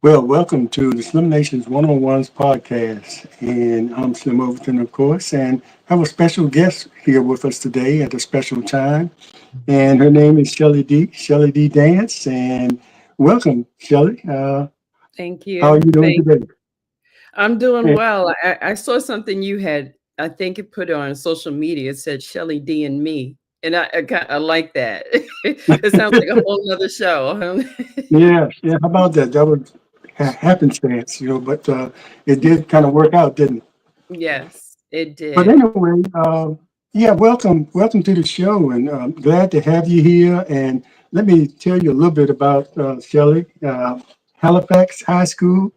Well, welcome to the Slim Nation's One-on-Ones podcast. And I'm Slim Overton, of course, and I have a special guest here with us today at a special time. And her name is Shelly Dee, Shelly Dee Dance. And welcome, Shelly. Thank How are you. you doing today? I'm doing Eh, well. I saw something you had, I think it put it on social media. It said Shelly D and me. And I like that. It sounds like a whole nother show. yeah. How about that? That was happenstance, but it did kind of work out, didn't it? Yes, it But did. anyway, yeah, welcome to the show, and glad to have you here. And let me tell you a little bit about Shelley. Halifax High School,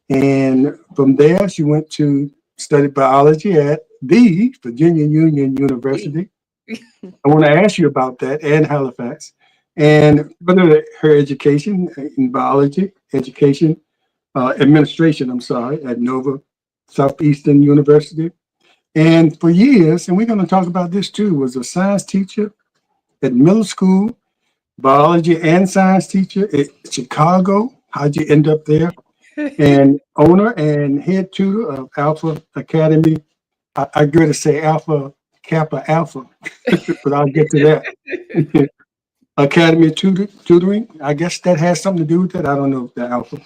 and from there she went to study biology at the Virginia Union University. I want to ask you about that and Halifax, and further her education in biology, education administration. I'm sorry, at Nova Southeastern University. And for years, and we're going to talk about this too, was a science teacher at middle school, biology and science teacher at Chicago. How'd you end up there? And owner and head tutor of Alpha Academy. I got to say Alpha Kappa Alpha, but I'll get to that. Academy tutoring. I guess that has something to do with that. I don't know the Alpha.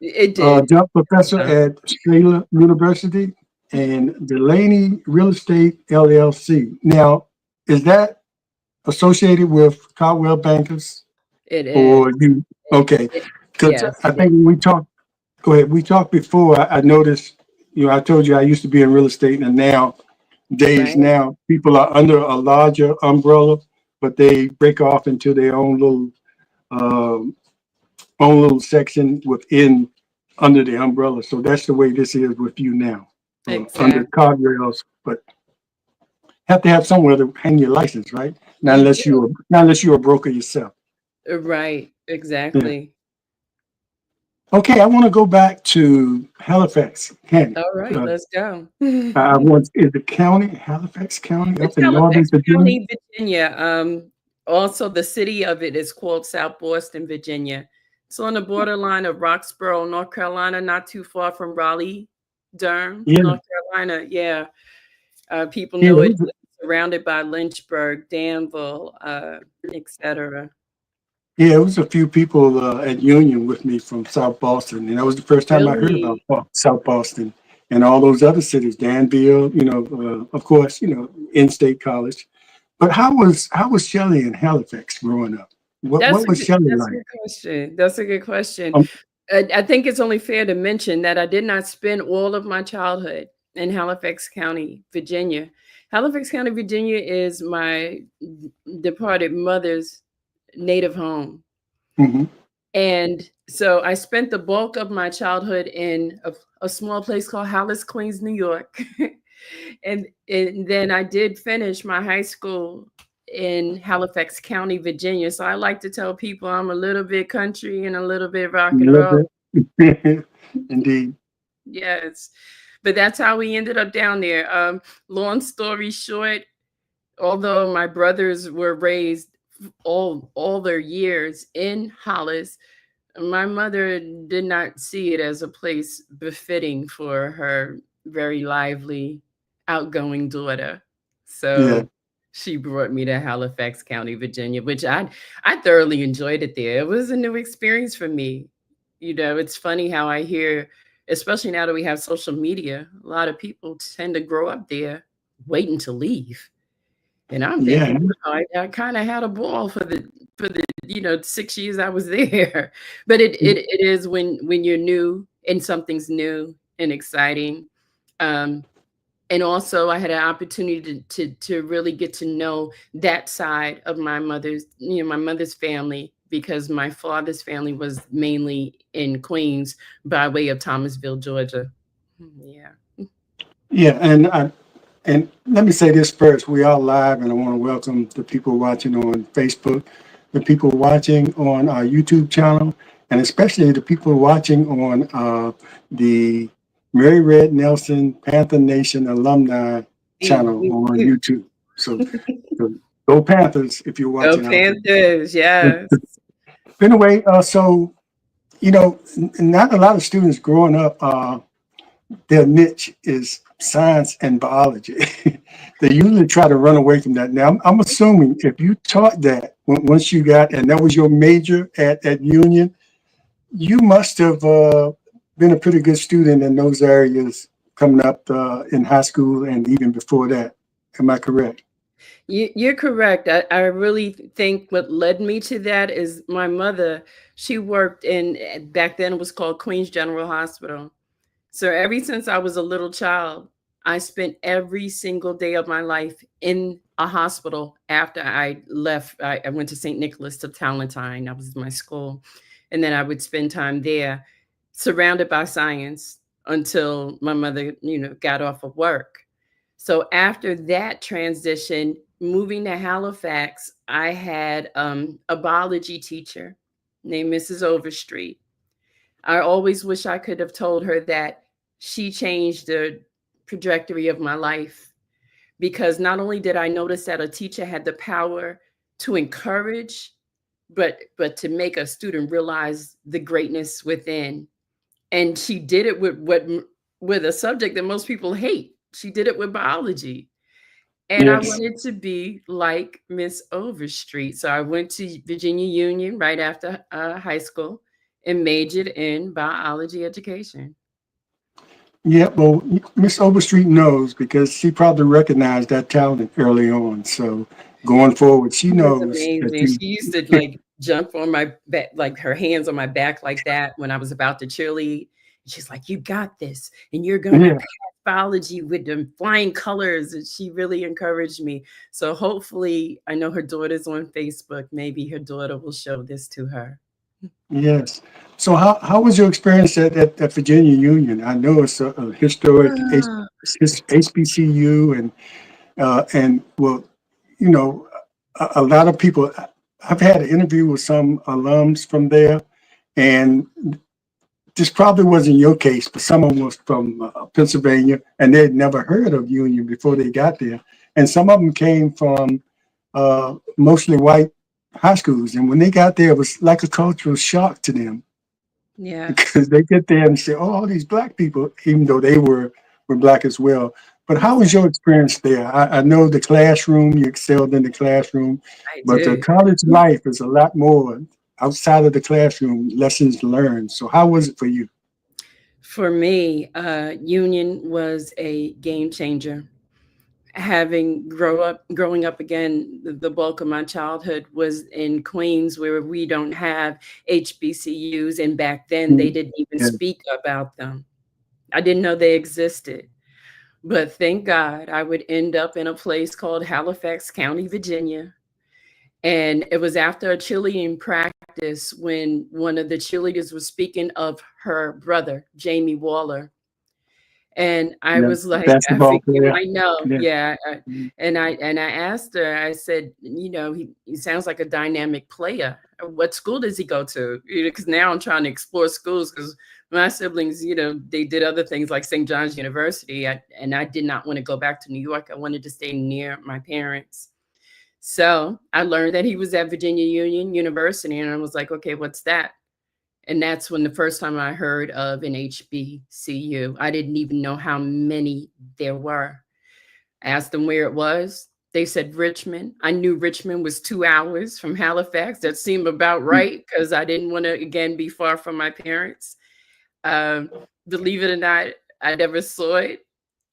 It did. Adjunct Professor at Strayer University and Delaney Real Estate LLC. Now, is that associated with Caldwell Bankers It is. or you? Okay, because Yes, I it is. think when we talked, go ahead, we talked before, I noticed, I told you I used to be in real estate and Right. now people are under a larger umbrella, but they break off into their um, own little section within under the umbrella. So that's the way this is with you now, under Exactly. guardrails, but have to have somewhere to hang your license, right? You do. Not unless you're a broker yourself. Right. Yeah. Exactly. Okay, I want to go back to Halifax County. All right, Uh, let's go. I want is the county Halifax County It's up in Northern Halifax Virginia? County, Virginia. Also the city of it is called South Boston, Virginia. It's on the borderline of Roxborough, North Carolina, not too far from Raleigh, Durham, Yeah, North Carolina. Yeah, people yeah, know it. Surrounded by Lynchburg, Danville, etc. it was a few people at Union with me from South Boston, and that was the first time I heard about Really, South Boston and all those other cities, Danville, of course, in-state college. But how was Shelley in Halifax growing up? What was Shelley that's a like? good question. That's a good question. Um, I think it's only fair to mention that I did not spend all of my childhood in Halifax County, Virginia. Halifax County, Virginia is my departed mother's native home. mhm. And so I spent the bulk of my childhood in a small place called Hollis, Queens, New York. And then I did finish my high school in Halifax County, Virginia. So I like to tell people I'm a little bit country and a little bit rock and roll. A little bit. Indeed. Yes. But that's how we ended up down there. Long story short, although my brothers were raised all their years in Hollis, my mother did not see it as a place befitting for her very lively, outgoing daughter. Yeah. So she brought me to Halifax County, Virginia, which I thoroughly enjoyed it there. It was a new experience for me. It's funny how I hear, especially now that we have social media, a lot of people tend to grow up there waiting to leave. And I'm Yeah. thinking, I kind of had a ball for the 6 years I was there. But it is when you're new and something's new and exciting. Um, and also I had an opportunity to really get to know that side of my mother's family, because my father's family was mainly in Queens by way of Thomasville, Georgia. Yeah. Yeah. And let me say this first. We are live, and I want to welcome the people watching on Facebook, the people watching on our YouTube channel, and especially the people watching on the Mary Red Nelson Panther Nation alumni channel on YouTube. So go Panthers if you're Go watching out there. Panthers. Yes. Anyway, so you know, not a lot of students growing up, their niche is science and biology. They usually try to run away from that. Now, I'm assuming if you taught that once you got, and that was your major at Union, you must have been a pretty good student in those areas coming up in high school and even before that. Am I correct? You're correct. I really think what led me to that is my mother. She worked in, back then it was called Queens General Hospital. So ever since I was a little child, I spent every single day of my life in a hospital after I left. I went to St. Nicholas to Talentine. That was my school. And then I would spend time there surrounded by science until my mother, got off of work. So after that transition, moving to Halifax, I had a biology teacher named Mrs. Overstreet. I always wish I could have told her that she changed the trajectory of my life, because not only did I notice that a teacher had the power to encourage, but to make a student realize the greatness within. And she did it with a subject that most people hate. She did it with biology. And I Yes. wanted to be like Miss Overstreet. So I went to Virginia Union right after high school and majored in biology education. Yeah, well, Miss Overstreet knows because she probably recognized that talent early on. So going forward, she She was knows that amazing. you, She used to like jump on my back, like her hands on my back like that when I was about to cheerlead. She's like, "You got this, and you're gonna yeah, pass biology with them flying colors." And she really encouraged me. So hopefully, I know her daughter's on Facebook. Maybe her daughter will show this to her. yes. So how was your experience at Virginia Union? I know it's a historic Ah, HBCU and well, you know, a lot of people. I've had an interview with some alums from there, and this probably wasn't your case, but someone was from Pennsylvania and they had never heard of Union before they got there. And some of them came from mostly white high schools. And when they got there, it was like a cultural shock to them yeah. because they get there and say, oh, all these black people, even though they were black as well. But how was your experience there? I know the classroom, you excelled in the classroom, I but the did. college life is a lot more outside of the classroom, lessons learned. So how was it for you? For me, Union was a game changer. Having growing up again, the bulk of my childhood was in Queens, where we don't have HBCUs, and back then they Mm, didn't even yeah. speak about them. I didn't know they existed. But thank God I would end up in a place called Halifax County, Virginia. And it was after a cheerleading practice when one of the cheerleaders was speaking of her brother, Jamie Waller. And I Yeah, was like, I basketball think you player. might know. Yeah. Yeah. Mhm. And I asked her, I said, he sounds like a dynamic player. What school does he go to? Because now I'm trying to explore schools, because my siblings, they did other things like St. John's University. And I did not want to go back to New York. I wanted to stay near my parents. So I learned that he was at Virginia Union University, and I was like, okay, what's that? And that's when the first time I heard of an HBCU. I didn't even know how many there were. I asked them where it was. They said Richmond. I knew Richmond was 2 hours from Halifax. That seemed about Mm. right, because I didn't want to, again, be far from my parents. Um, Believe it or not, I never saw it.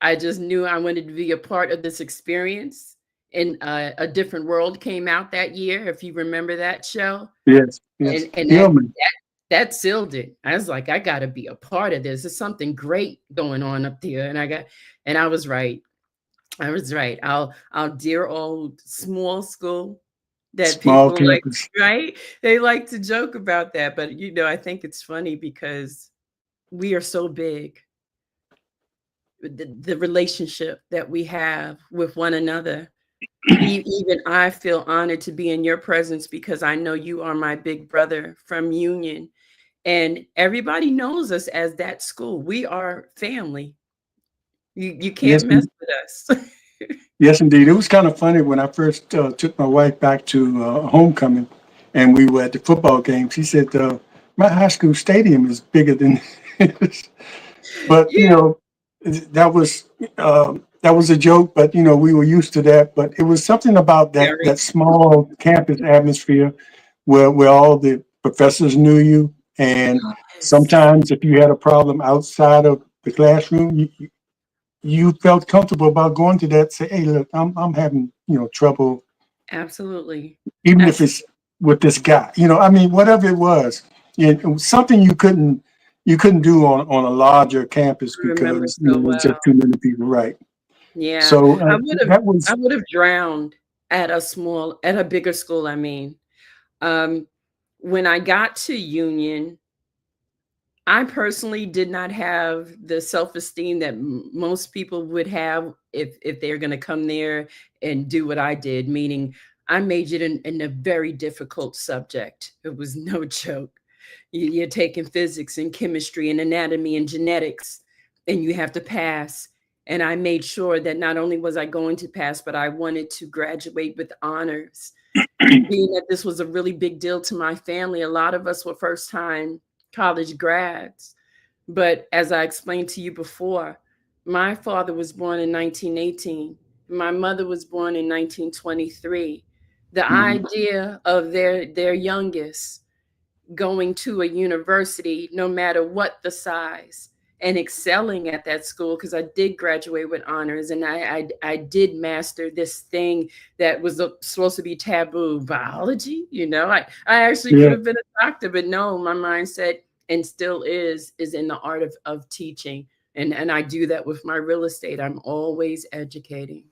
I just knew I wanted to be a part of this experience. And A Different World came out that year, if you remember that show. Yes, yes. And Hillman. that sealed it. I was like, I gotta be a part of this. There's something great going on up there. And I was right. I was right. Our dear old small school that Small people like, campus. right? They like to joke about that. But I think it's funny because we are so big. The relationship that we have with one another. Even I feel honored to be in your presence, because I know you are my big brother from Union. And everybody knows us as that school. We are family. You Yes, can't mess with us. yes, indeed. It was kind of funny when I first took my wife back to homecoming, and we were at the football game. She said, my high school stadium is bigger than this. But Yeah, that was that was a joke. But we were used to that. But it was something about that very. that small campus atmosphere where all the professors knew you, and Yes. sometimes if you had a problem outside of the classroom, you felt comfortable about going to that. Say, hey, look, I'm having trouble, Absolutely. even if it's Absolutely. with this guy. I mean, whatever it was, it was something you couldn't do on a larger campus I remember because so there's just well. too many people, right? Yeah. So that I was would have drowned at a bigger school, I mean. Um, when I got to Union, I personally did not have the self-esteem that most people would have if they're going to come there and do what I did, meaning I majored in a very difficult subject. It was no joke. You're taking physics and chemistry and anatomy and genetics, and you have to pass. And I made sure that not only was I going to pass, but I wanted to graduate with honors. Being that this was a really big deal to my family, a lot of us were first time college grads. But as I explained to you before, my father was born in 1918. My mother was born in 1923. The mhm. idea of their youngest going to a university, no matter what the size, and excelling at that school, because I did graduate with honors, and I did master this thing that was supposed to be taboo, biology. I actually could Yeah, have been a doctor, but no, my mindset, and still is in the art of teaching, and I do that with my real estate. I'm always educating.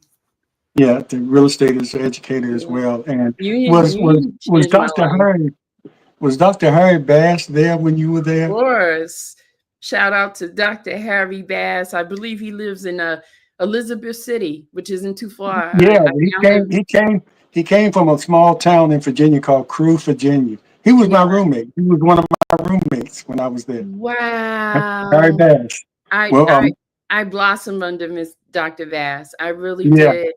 yeah. The real estate is educated as Yeah. well. And Union was was Union was changed my Dr. life. Harry Bass there when you were there? Course. Shout out to Dr. Harry Bass. I believe he lives in Elizabeth City, which isn't too far. I, Yeah, I he now came. live. He came from a small town in Virginia called Crewe, Virginia. He was Yeah. my roommate. He was one of my roommates when I was there. Harry Wow. Bass. I Well, I I blossomed under Miss Dr. Bass. I really yeah, did.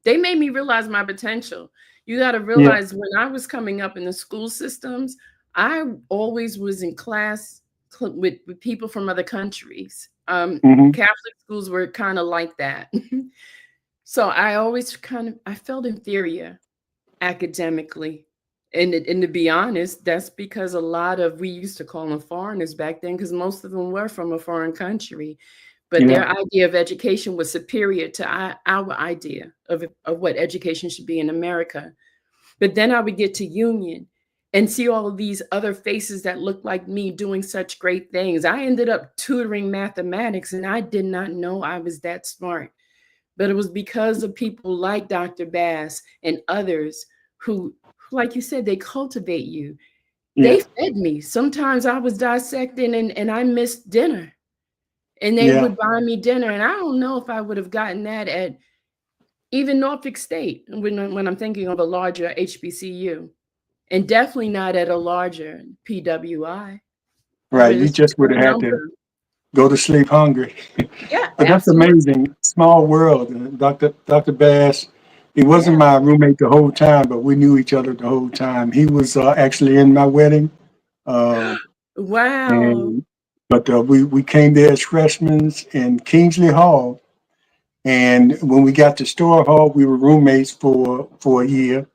They made me realize my potential. You got to yeah, realize when I was coming up in the school systems, I always was in class with people from other countries. hmm, Catholic schools were kind of like that. So I always I felt inferior academically. And to be honest, that's because a lot of we used to call them foreigners back then, because most of them were from a foreign country. But yeah, their idea of education was superior to our idea of what education should be in America. But then I would get to Union and see all of these other faces that looked like me doing such great things. I ended up tutoring mathematics, and I did not know I was that smart. But it was because of people like Dr. Bass and others who, like you said, they cultivate you. yeah, They fed me. Sometimes I was dissecting and I missed dinner, and they yeah. would buy me dinner. And I don't know if I would have gotten that at even Norfolk State when I'm thinking of a larger HBCU, and definitely not at a larger PWI. Right. But You it's just just would a have had to number. go to sleep hungry. Yeah, But that's absolutely. amazing. Small world. And Dr. Bass, he wasn't Yeah. my roommate the whole time, but we knew each other the whole time. He was actually in my wedding. Uh, Wow. and but we came there as freshmen in Kingsley Hall, and when we got to Store Hall, we were roommates for a year.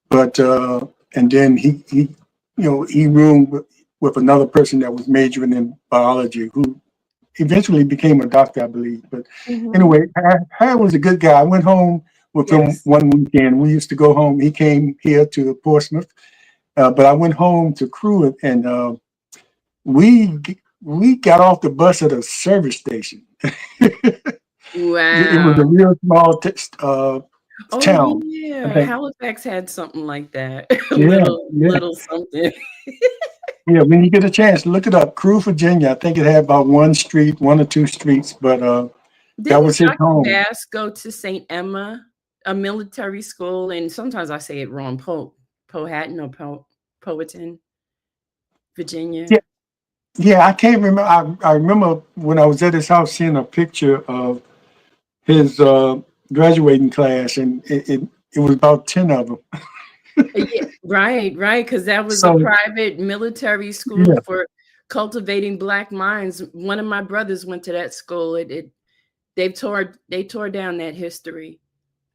But and then he roomed with another person that was majoring in biology, who eventually became a doctor, I believe. But Mhm. anyway, Harry was a good guy. I went home with him Yes. one weekend. We used to go home. He came here to Portsmouth, but I went home to Crewe, and we we got off the bus at a service station. It was a Wow. real small Oh, town. I yeah, think. Halifax had something like that. A Yeah, yeah, little something. yeah. When you get a chance, look it up. Crewe, Virginia. I think it had about one street, one or two streets, but that was Didn't his Dr. home. Bass go to St. Emma, a military school? And sometimes I say it wrong, Powhatan or Powhatan, Yeah, Virginia. yeah. I can't remember. I remember when I was at his house seeing a picture of his graduating class, and it was about 10 of them. Yeah, right, right, because that was a So private military school yeah, for cultivating Black minds. One of my brothers went to that school. They tore down that history,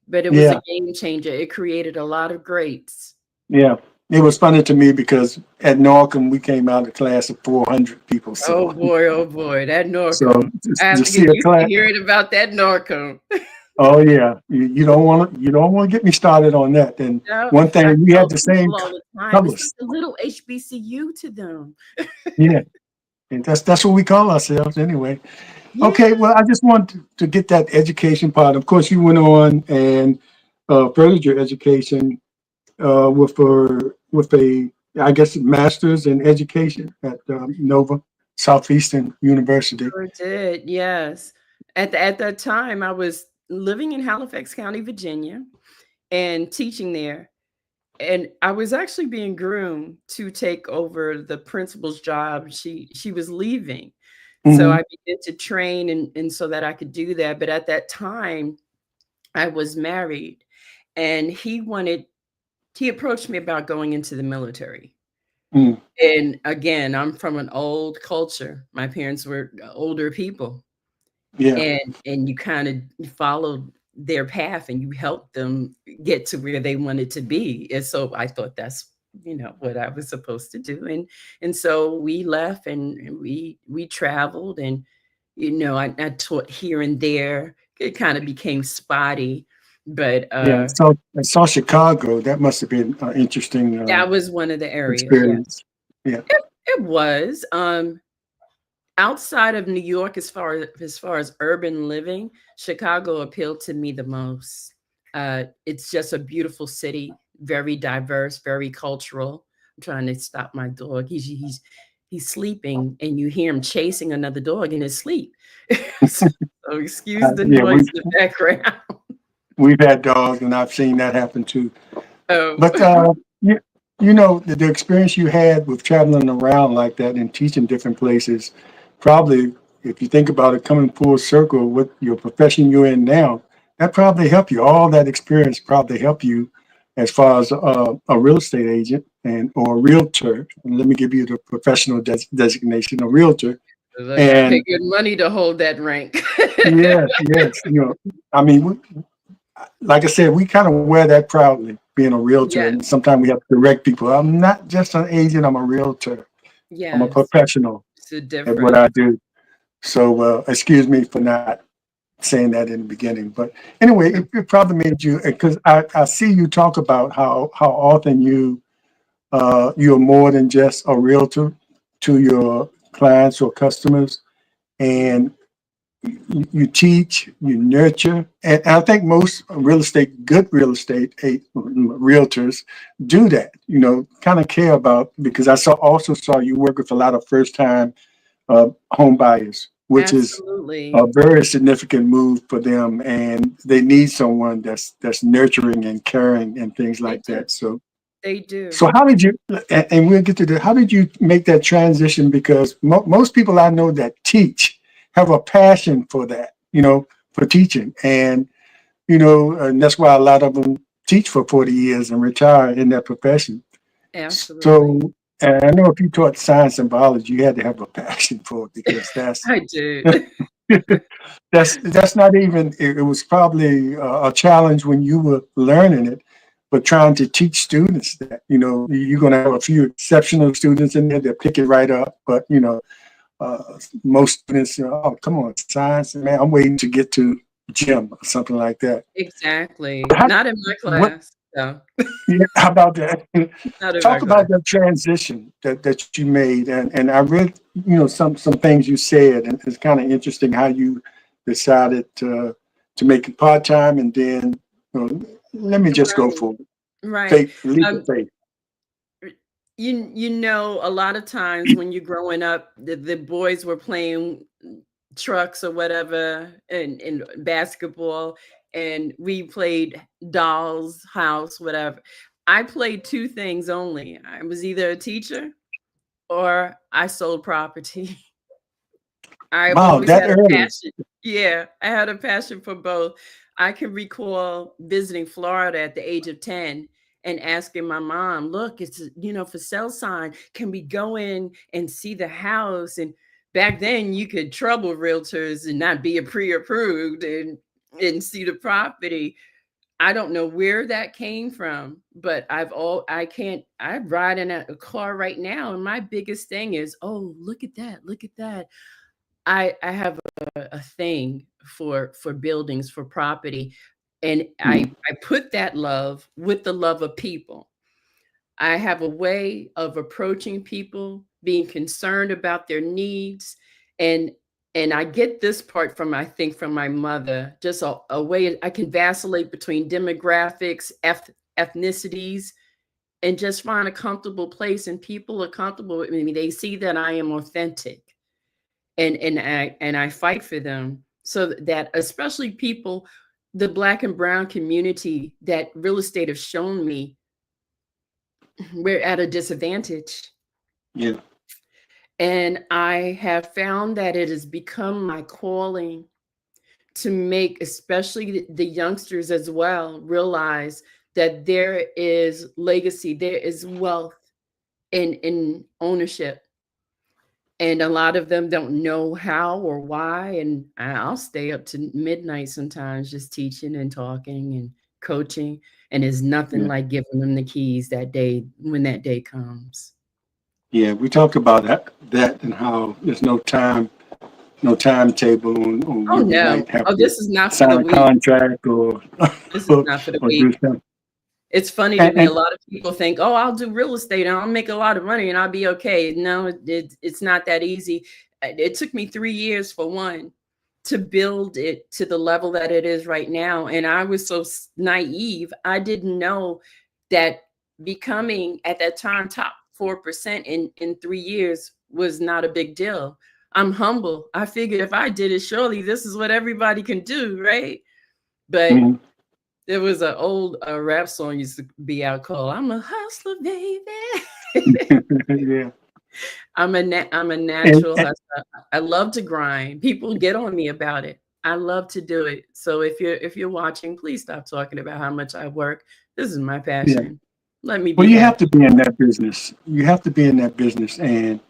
but it was a yeah, game changer. It created a lot of greats. yeah. It was funny to me because at Norcom we came out of a class of 400 people. So Oh boy, that so Norcom. I to have to see get a used to class. hearing about that Norcom. Oh yeah, you don't want to get me started on that. And No, one I thing we had tell the same people all the time, it's like colors. a little HBCU to them. Yeah, and that's what we call ourselves anyway. Okay, Yeah. well, I just want to get that education part. Of course, you went on and furthered your education with a, I guess, master's in education at Nova Southeastern University. Sure did, yes. At that time, I was living in Halifax County, Virginia, and teaching there, and I was actually being groomed to take over the principal's job. She was leaving, so Hmm. I began to train and so that I could do that, but at that time, I was married, and he approached me about going into the military. Mm, And again, I'm from an old culture. My parents were older people. yeah, And you kinda followed their path and you helped them get to where they wanted to be, and so I thought that's, what I was supposed to do, and so we left and we traveled and, I taught here and there. It kinda became spotty, but, yeah. So I saw Chicago. That must have been an interesting that was one of the areas, yeah. experience. Yeah. It was, outside of New York, as far as urban living, Chicago appealed to me the most. It's just a beautiful city, very diverse, very cultural. I'm trying to stop my dog. He's sleeping, and you hear him chasing another dog in his sleep. So excuse the Yeah, noise in the background. we've had dogs, and I've seen that happen too. Oh, But the experience you had with traveling around like that and teaching different places, probably, if you think about it, coming full circle with your profession you're in now, that probably helped you. All that experience probably helped you as far as a real estate agent and or a realtor. And let me give you the professional designation, a realtor. look, I pay And good money to hold that rank. yes, yes, I mean, like I said, we kind of wear that proudly, being a realtor. Yes, And sometimes we have to direct people. I'm not just an agent, I'm a realtor. I'm a yes, professional it's a at what difference. I do. So excuse me for not saying that in the beginning. But anyway, it probably made you, because I see you talk about how often you're more than just a realtor to your clients or customers. And you teach, you nurture, and I think most good real estate realtors do that. Kind of care about, because also saw you work with a lot of first time home buyers, which is a Absolutely. very significant move for them, and they need someone that's nurturing and caring and things They like do. that. So They do. so how did you, and we'll get to how did you make that transition? Because most people I know that teach have a passion for that, for teaching. And that's why a lot of them teach for 40 years and retire in that profession. So, Absolutely. and I know if you taught science and biology, you had to have a passion for it, because I did. that's not even, it was probably a challenge when you were learning it, but trying to teach students that, you're going to have a few exceptional students in there that pick it right up. But, most students, oh, come on, science, man, I'm waiting to get to gym or something like that. Exactly. How, Not in my what, class, no. yeah, how about that? Not in my Talk class. about that transition that you made. And I read, some things you said, and it's kind of interesting how you decided to make it part-time, and then, let me just go Right, for it. right. Faith, leap of Um, faith. a lot of times when you're growing up, the boys were playing trucks or whatever and basketball, and we played dolls, house, whatever. I played 2 things only. I was either a teacher or I sold property. I've Wow, always that had a early. passion. Yeah, I had a passion for both. I can recall visiting Florida at the age of 10 and asking my mom, look, it's, for sale sign. Can we go in and see the house? And back then you could trouble realtors and not be a pre-approved and see the property. I don't know where that came from, but I ride in a car right now, and my biggest thing is, oh, look at that, look at that. I have a thing for buildings, for property, and Mhm. I put that love with the love of people. I have a way of approaching people, being concerned about their needs, and I get this part from, I think, from my mother, just a way I can vacillate between demographics, ethnicities, and just find a comfortable place, and people are comfortable with me. They see that I am authentic, and I fight for them, so that especially people, the Black and brown community, that real estate has shown me we're at a disadvantage. Yeah. And I have found that it has become my calling to make, especially the youngsters as well, realize that there is legacy, there is wealth in ownership. And a lot of them don't know how or why. And I'll stay up to midnight sometimes just teaching and talking and coaching. And it's nothing Yeah. like giving them the keys that day when that day comes. Yeah. We talked about that and how there's no timetable on Oh, when you no. might have Oh, to this is not for sign the a weak. contract or This is not for the or do weak. something. It's funny to me. A And lot of people think, "Oh, I'll do real estate and I'll make a lot of money and I'll be okay." No, it's not that easy. It took me 3 years, for one, to build it to the level that it is right now. And I was so naive. I didn't know that becoming at that time top 4% in 3 years was not a big deal. I'm humble. I figured if I did it, surely this is what everybody can do, right? But mhm. there was an old rap song used to be out called "I'm a hustler, baby." Yeah. I'm a And, natural and hustler. I love to grind. People get on me about it. I love to do it. So if you're watching, please stop talking about how much I work. This is my yeah. passion. Let me Well, be you have to happy. be in that business. You have to be in that business, and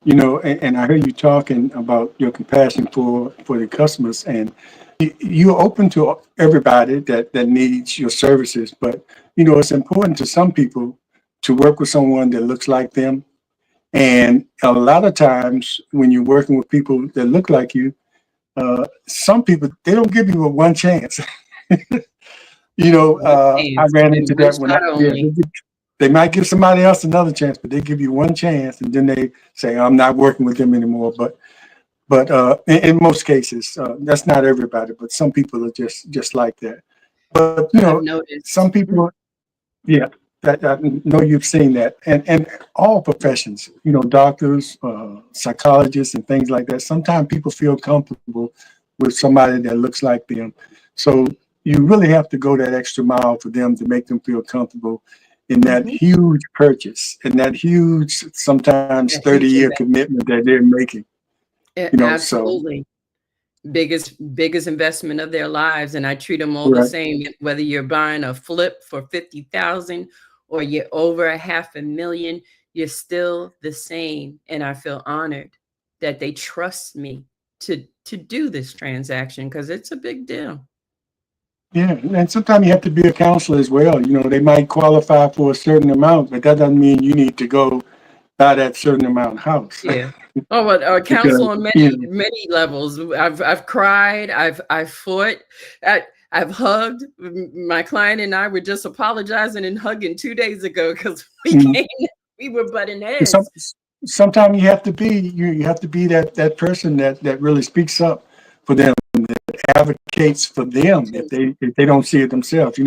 and I heard you talking about your compassion for the customers, and you're open to everybody that needs your services. But it's important to some people to work with someone that looks like them. And a lot of times, when you're working with people that look like you, some people they don't give you a one chance. One I chance ran and into one that when shot yeah, only. they might give somebody else another chance, but they give you one chance, and then they say, "I'm not working with them anymore." But in most cases, that's not everybody, but some people are just like that. But I've some noticed. people, yeah, that I know you've seen that, and all professions, doctors, psychologists, and things like that. Sometimes people feel comfortable with somebody that looks like them, so you really have to go that extra mile for them to make them feel comfortable in that Mhm. huge purchase and that huge, sometimes A 30-year huge investment. commitment that they're making. So Absolutely. Biggest investment of their lives, and I treat them all the right. same, whether you're buying a flip for 50,000 or you're over a half a million, you're still the same. And I feel honored that they trust me to do this transaction, because it's a big deal. Yeah, and sometimes you have to be a counselor as well. They might qualify for a certain amount, but that doesn't mean you need to go buy that certain amount house. Yeah. Oh, well, Because counsel on you many know, many levels. I've cried. I've fought. I've hugged. My client and I were just apologizing and hugging 2 days ago because we mm, came. We were butting some heads. sometimes you have to be that person that really speaks up for them, advocates for them if they don't see it themselves.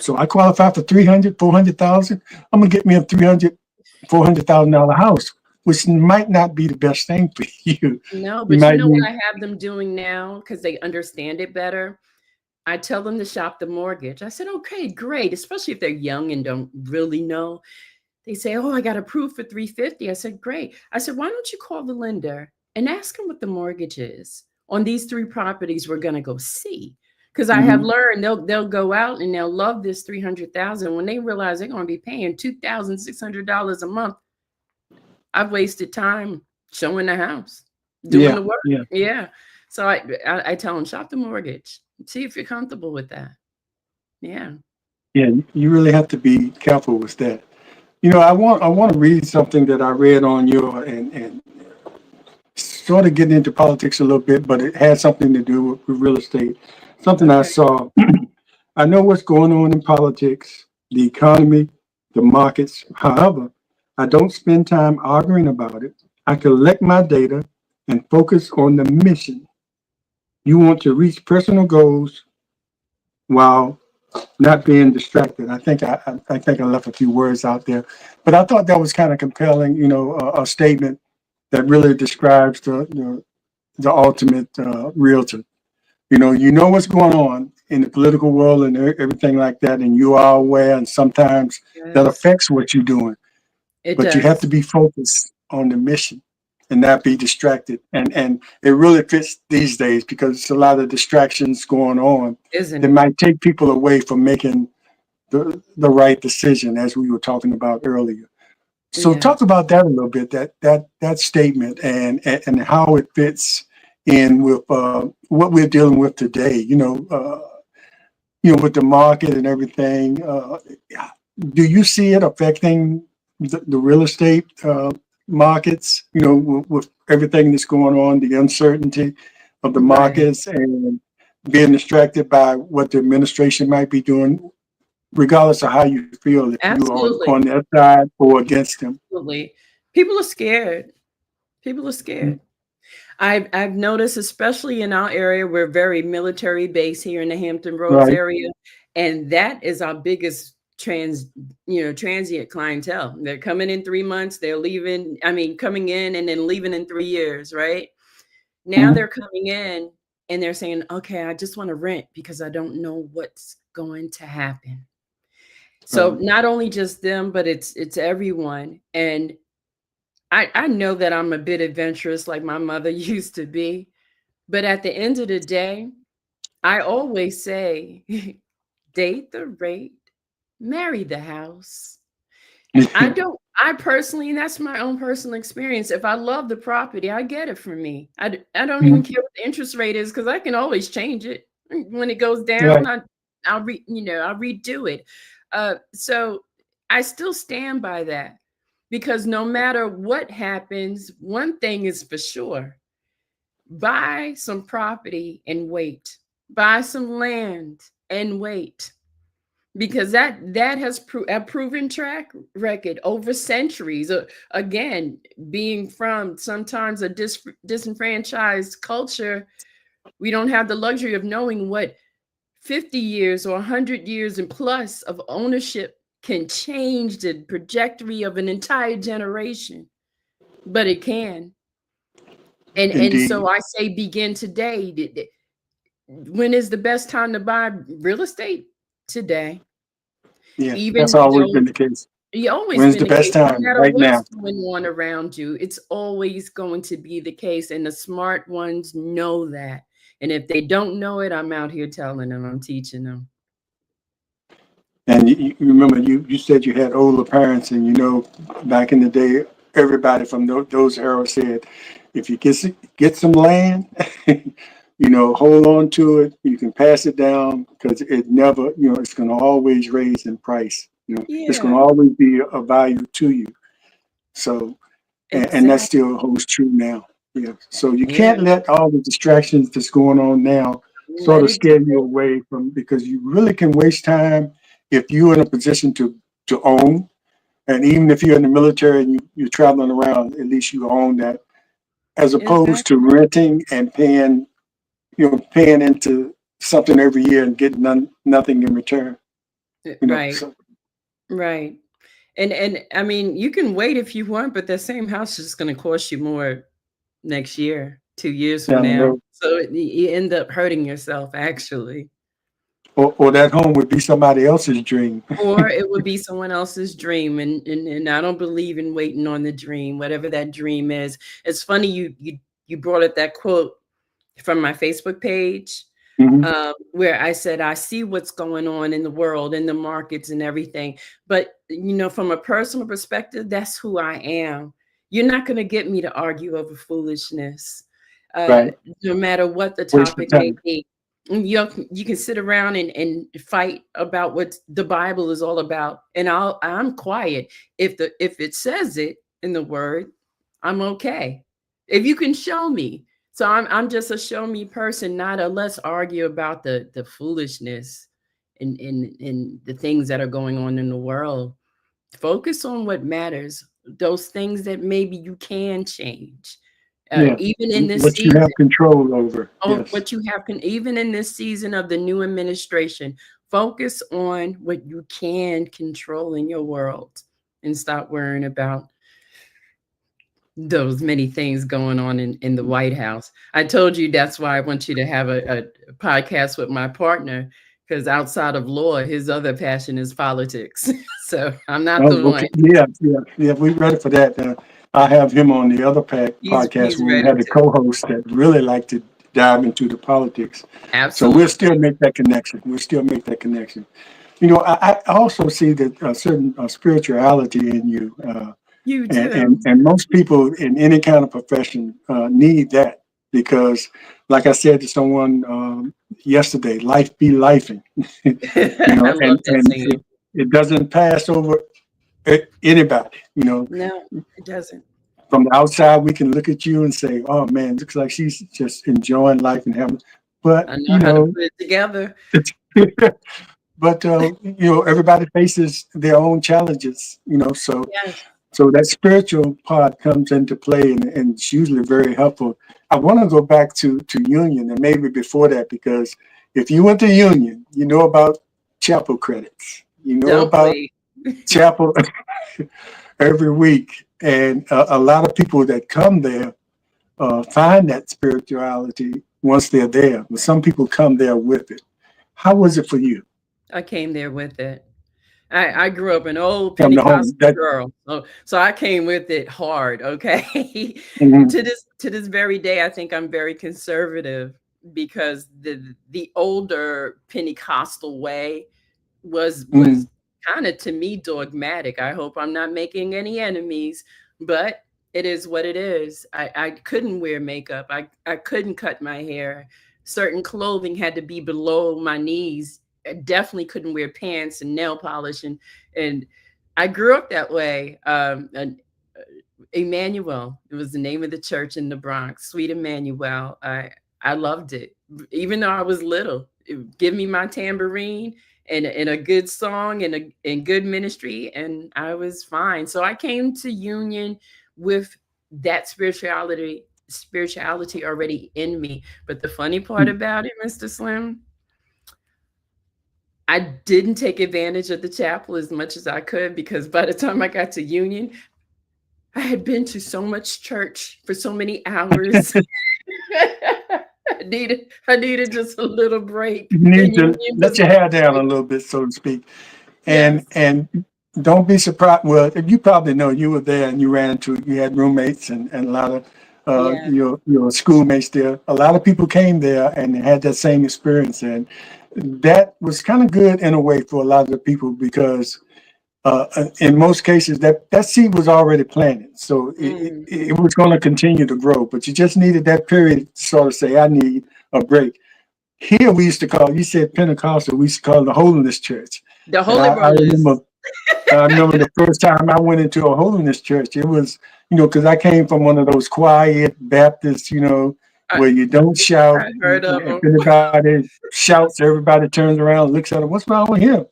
So I qualify for 300, 400,000. I'm gonna get me a 300, $400,000 house, which might not be the best thing for you. No, You but you might know what need. I have them doing now because they understand it better. I tell them to shop the mortgage. I said, okay, great, especially if they're young and don't really know. They say, "Oh, I got approved for 350." I said, "Great." I said, "Why don't you call the lender and ask him what the mortgage is on these three properties we're going to go see?" Because I have learned they'll go out and they'll love this 300,000 when they realize they're going to be paying $2,600 a month. I've wasted time showing the house, doing Yeah, the work. yeah, Yeah. So I tell them, shop the mortgage, see if you're comfortable with that. Yeah. yeah. You really have to be careful with that. I want to read something that I read on your and sort of getting into politics a little bit, but it has something to do with real estate. Something I Okay. saw. I know what's going on in politics, the economy, the markets. However, I don't spend time arguing about it. I collect my data and focus on the mission. You want to reach personal goals while not being distracted. I think I left a few words out there, but I thought that was kind of compelling. A statement that really describes the ultimate realtor. You know what's going on in the political world and everything like that, and you are aware, and sometimes that Yes, affects what you're doing. it But you have to does, be focused on the mission and not be distracted. And it really fits these days because there's a lot of distractions going on isn't that it? might take people away from making the right decision, as we were talking about earlier. So Yeah, talk about that a little bit, that statement and how it fits in with what we're dealing with today. With the market and everything. Do you see it affecting the real estate markets? With everything that's going on, the uncertainty of the right. markets, and being distracted by what the administration might be doing, regardless of how you feel, if you are on Absolutely, their side or against them. absolutely. People are scared. People are scared. I've noticed, especially in our area, we're very military based here in the Hampton Roads Right. area, and that is our biggest transient clientele. They're coming in 3 months, they're leaving. I mean, coming in and then leaving in 3 years, right? Now Mhm. they're coming in and they're saying, "Okay, I just want to rent because I don't know what's going to happen." So Right. not only just them, but it's everyone. And I know that I'm a bit adventurous like my mother used to be, but at the end of the day, I always say, date the rate, marry the house. I don't I personally, and that's my own personal experience. If I love the property, I get it for me. I don't even Mhm. care what the interest rate is because I can always change it. When it goes down, Right. I'll redo it. So I still stand by that because no matter what happens, one thing is for sure: buy some property and wait. Buy some land and wait, because that has a proven track record over centuries. Again, being from sometimes a disenfranchised culture, we don't have the luxury of knowing what 50 years or 100 years and plus of ownership can change the trajectory of an entire generation, but it can. And Indeed. so I say begin today. When is the best time to buy real estate? Today. Yeah, that's Even always though been the case. it's always When's been the the best case, no time? matter Right what's now. going on around you, it's always going to be the case. And the smart ones know that. And if they don't know it, I'm out here telling them, I'm teaching them. And you remember you said you had older parents, and back in the day, everybody from those eras said, if you get some land, hold on to it. You can pass it down because it never, it's going to always raise in price. It's going to Yeah, always be a value to you. So, and that exactly. still holds true now. Yeah. So you Yeah, can't let all the distractions that's going on now sort let of it do scare you it. away from, because you really can waste time if you're in a position to own. And even if you're in the military and you're traveling around, at least you own that, as opposed to Exactly. renting and paying into something every year and getting nothing in return. Right, So right. And I mean, you can wait if you want, but the same house is going to cost you more next year, 2 years from down the now. road, So you end up hurting yourself, actually. or that home would be somebody else's dream. Or it would be someone else's dream, and I don't believe in waiting on the dream, whatever that dream is. It's funny you brought up that quote from my Facebook page. Hmm. where I said, I see what's going on in the world, in the markets and everything. But, from a personal perspective, that's who I am. You're not going to get me to argue over foolishness, uh, Right. no matter what the Waste of topic may time. be. You can sit around and fight about what the Bible is all about, and I'm quiet. If it says it in the Word, I'm okay. If you can show me, so I'm just a show me person, not a let's argue about the foolishness and the things that are going on in the world. Focus on what matters, those things that maybe you can change. Yeah. Even in this What you season, have control over. oh, Yes. what you have can even in this season of the new administration, focus on what you can control in your world and stop worrying about those many things going on in the White House. I told you that's why I want you to have a podcast with my partner, because outside of law, his other passion is politics. So I'm not Oh, the one. okay. Yeah, yeah, yeah. We ready for that. I have him on the other podcast He's when we ready had a to. co-host that really like to dive into the politics. So we'll still Absolutely. make that connection. We'll still make that connection. I also see that a certain spirituality in you, You and, too. and most people in any kind of profession need that because, like I said to someone yesterday, life be lifing, I love that and saying. it doesn't pass over anybody. No, it doesn't. From the outside, we can look at you and say, "Oh man, looks like she's just enjoying life and having." But I know how to put it together. but everybody faces their own challenges. Yes. So that spiritual part comes into play, and it's usually very helpful. I want to go back to Union and maybe before that, because if you went to Union, you know about chapel credits. You know Don't about play. chapel every week. And a lot of people that come there find that spirituality once they're there. But some people come there with it. How was it for you? I came there with it. I grew up an old Come to home. Pentecostal girl, so I came with it hard. Okay, Mhm, to this very day, I think I'm very conservative because the older Pentecostal way was mhm, kind of to me dogmatic. I hope I'm not making any enemies, but it is what it is. I couldn't wear makeup. I couldn't cut my hair. Certain clothing had to be below my knees. I definitely couldn't wear pants and nail polish and I grew up that way. And Emmanuel, it was the name of the church in the Bronx, Sweet Emmanuel. I loved it, even though I was little. Give me my tambourine and a good song and good ministry, and I was fine. So I came to Union with that spirituality already in me. But the funny part mhm. about it, Mr. Slim, I didn't take advantage of the chapel as much as I could because by the time I got to Union, I had been to so much church for so many hours. I needed just a little break, You and need to Union let was your my hair down a break. little bit, so to speak. And Yes. and don't be surprised. Well, you probably know you were there and you had roommates and a lot of Yeah. your schoolmates there. A lot of people came there and had that same experience, and that was kind of good in a way for a lot of the people because in most cases that seed was already planted, so Mhm. it was going to continue to grow. But you just needed that period to sort of say, "I need a break." Here we used to call, you said Pentecostal, we used to call it the Holiness Church. The And Holy Rollers. I remember the first time I went into a holiness church, it was, because I came from one of those quiet Baptists, I where you don't shout. I heard of If them. anybody shouts, everybody turns around, looks at him, what's wrong with him?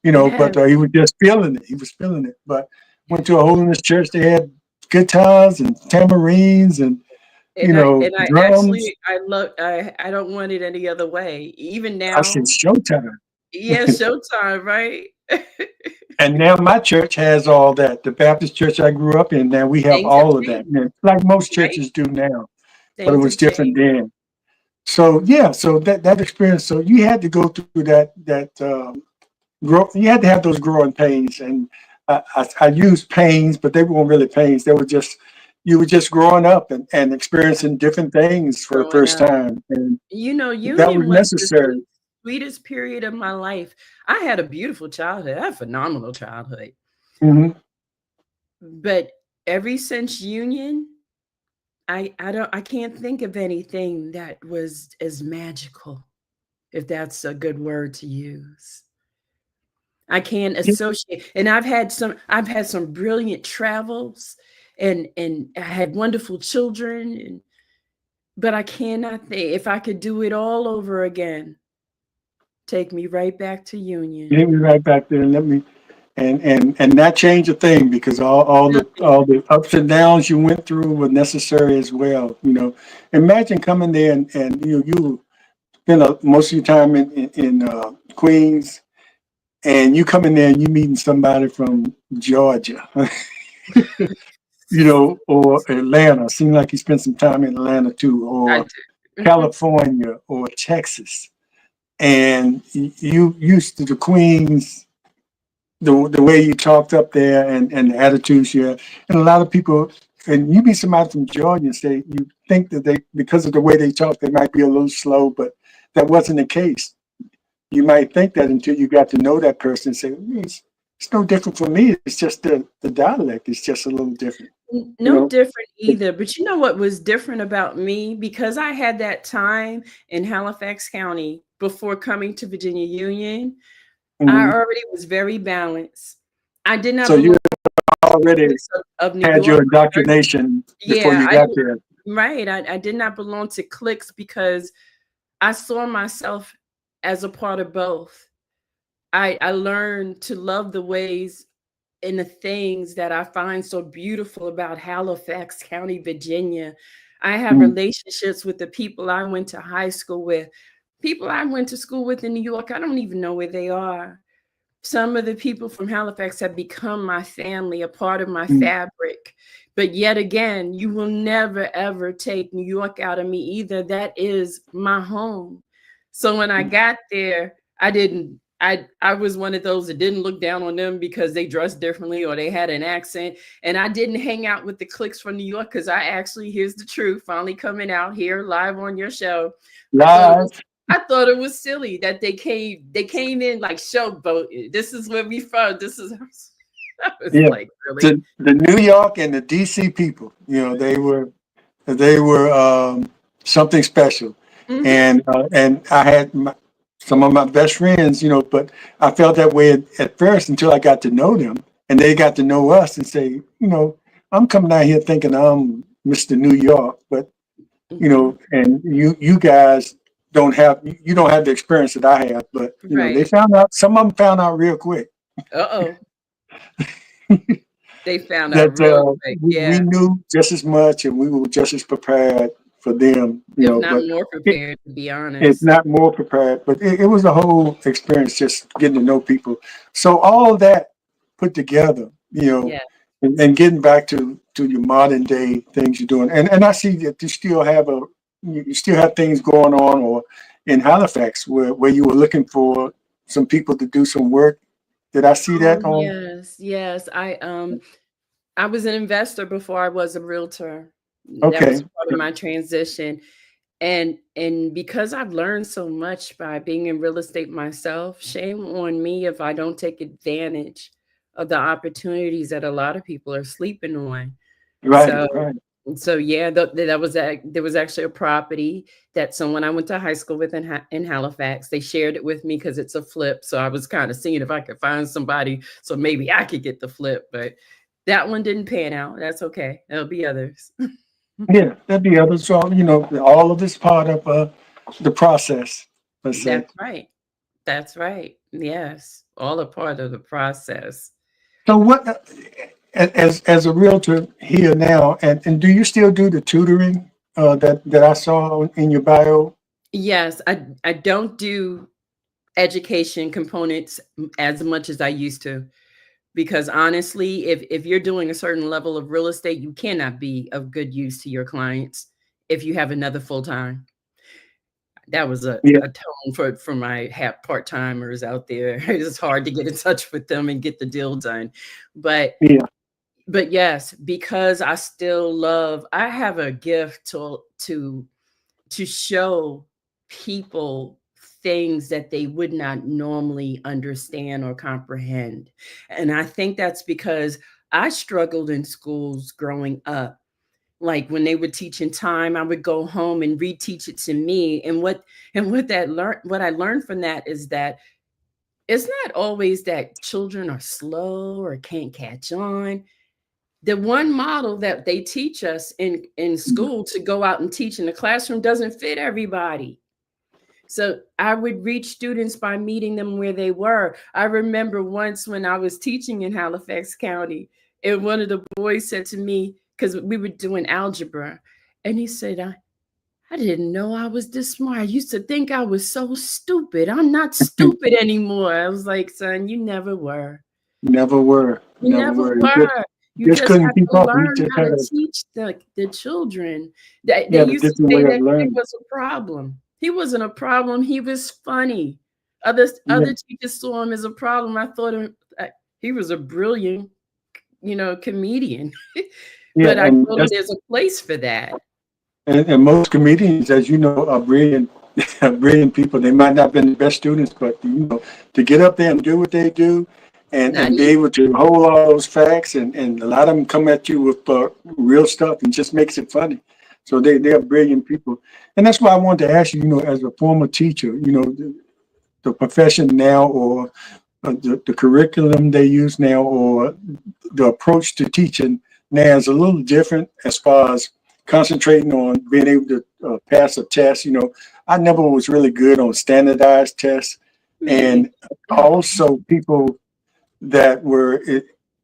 But Yes, he was just feeling it. He was feeling it. But went to a holiness church, they had guitars and tambourines and, and I drums. actually I don't want it any other way. Even I said, now, Showtime. yeah, Showtime, right? And now my church has all that. The Baptist church I grew up in, now we have Things have all of that. changed, Like most right? churches do now, but it Things was have different changed. then. So yeah, so that experience. So you had to go through that grow. You had to have those growing pains, and I used pains, but they weren't really pains. They were just you were just growing up and experiencing different things for the growing first up. time, and that was Union was the necessary. sweetest period of my life. I had a beautiful childhood. I had a phenomenal childhood. Hmm. But ever since Union, I can't think of anything that was as magical, if that's a good word to use. I can't associate, and I've had some brilliant travels, and I had wonderful children, but I cannot think, if I could do it all over again, take me right back to Union. Get me right back there and let me and not change a thing, because Nothing. all the ups and downs you went through were necessary as well. Imagine coming there and you spend most of your time in Queens, and you come in there and you meeting somebody from Georgia, or Atlanta. Seem like you spent some time in Atlanta too, I or do. Mhm. California, or Texas, and you used to the Queens, the way you talked up there, and the attitudes you had. And a lot of people, and you meet somebody from Georgia and say you think that they, because of the way they talk, they might be a little slow, but that wasn't the case. You might think that until you got to know that person and say, it's no different for me. It's just the dialect is just a little different, you No know. different either, but you know what was different about me? Because I had that time in Halifax County before coming to Virginia Union, I Mhm. already was very balinced. I did not So you belong to the already cliques of New had your York. indoctrination before Yeah, you I got did. there. Right. I did not belong to cliques because I saw myself as a part of both. I learned to love the ways and the things that I find so beautiful about Halifax County, Virginia. I have Mhm. relationships with the people I went to high school with. People I went to school with in New York, I don't even know where they are. Some of the people from Halifax have become my family, a part of my Mhm. fabric. But yet again, you will never ever take New York out of me either. That is my home. So when I got there, I was one of those that didn't look down on them because they dressed differently or they had an accent. And I didn't hang out with the cliques from New York because I actually, here's the truth, finally coming out here live on your show. I thought it was Live. I thought it was silly that they came in like showboat. This is where we from. This is I was Yeah. like, really? The New York and the DC people, they were something special, Hmm. and I had some of my best friends, but I felt that way at first until I got to know them, and they got to know us and say, I'm coming out here thinking I'm Mr. New York, but Hmm. and you guys don't have the experience that I have, but they Right. found out, some of them found out real quick Uh-oh. They found out that real quick. we Yeah. knew just as much and we were just as prepared for them, If not but more it, prepared, to be it's honest. not more prepared, but it was a whole experience just getting to know people. So all of that put together, Yeah. and getting back to your modern day things you're doing. And I see that you still have things going on, or in Halifax where you were looking for some people to do some work. Did I see Oh, that on? yes. Yes. I was an investor before I was a realtor. That was Okay. part of my transition. And because I've learned so much by being in real estate myself, shame on me if I don't take advantage of the opportunities that a lot of people are sleeping on. Right, So right. so yeah, there was actually a property that someone I went to high school with in Halifax. They shared it with me because it's a flip. So I was kind of seeing if I could find somebody so maybe I could get the flip, but that one didn't pan out. That's okay. There'll be others. Yeah, that'd be other. So, all of this part of the process, let's say. That's right. That's right. Yes, all a part of the process. So what, as a realtor here now, and do you still do the tutoring that I saw in your bio? Yes, I don't do education components as much as I used to, because honestly, if you're doing a certain level of real estate, you cannot be of good use to your clients if you have another full time. That was Yeah, a tone for my part timers out there. It's hard to get in touch with them and get the deal done, but yeah. but yes, because I have a gift to show people things that they would not normally understand or comprehend. And I think that's because I struggled in schools growing up. Like when they were teaching time, I would go home and reteach it to me. What I learned from that is that it's not always that children are slow or can't catch on. The one model that they teach us in school to go out and teach in the classroom doesn't fit everybody. So I would reach students by meeting them where they were. I remember once when I was teaching in Halifax County, and one of the boys said to me, because we were doing algebra, and he said, I didn't know I was this smart. I used to think I was so stupid. I'm not stupid anymore. I was like, son, you never were. Never were, You never never were. were. You Just just couldn't have keep to up. We learn just how had to a, teach the children. They we had a used to different say way of that kid learning. was a problem. He wasn't a problem. He was funny. Other Yeah, teachers saw him as a problem. I thought he was a brilliant, comedian. yeah, But I and told him that's there's a place for that. and most comedians, as you know, are brilliant, brilliant people. They might not have been the best students, but to get up there and do what they do, Not and be easy. able to hold all those facts, and a lot of them come at you with real stuff and just makes it funny. So they are brilliant people, and that's why I wanted to ask you. As a former teacher, the profession now, or the curriculum they use now, or the approach to teaching now is a little different as far as concentrating on being able to pass a test. I never was really good on standardized tests, Me. and also people that were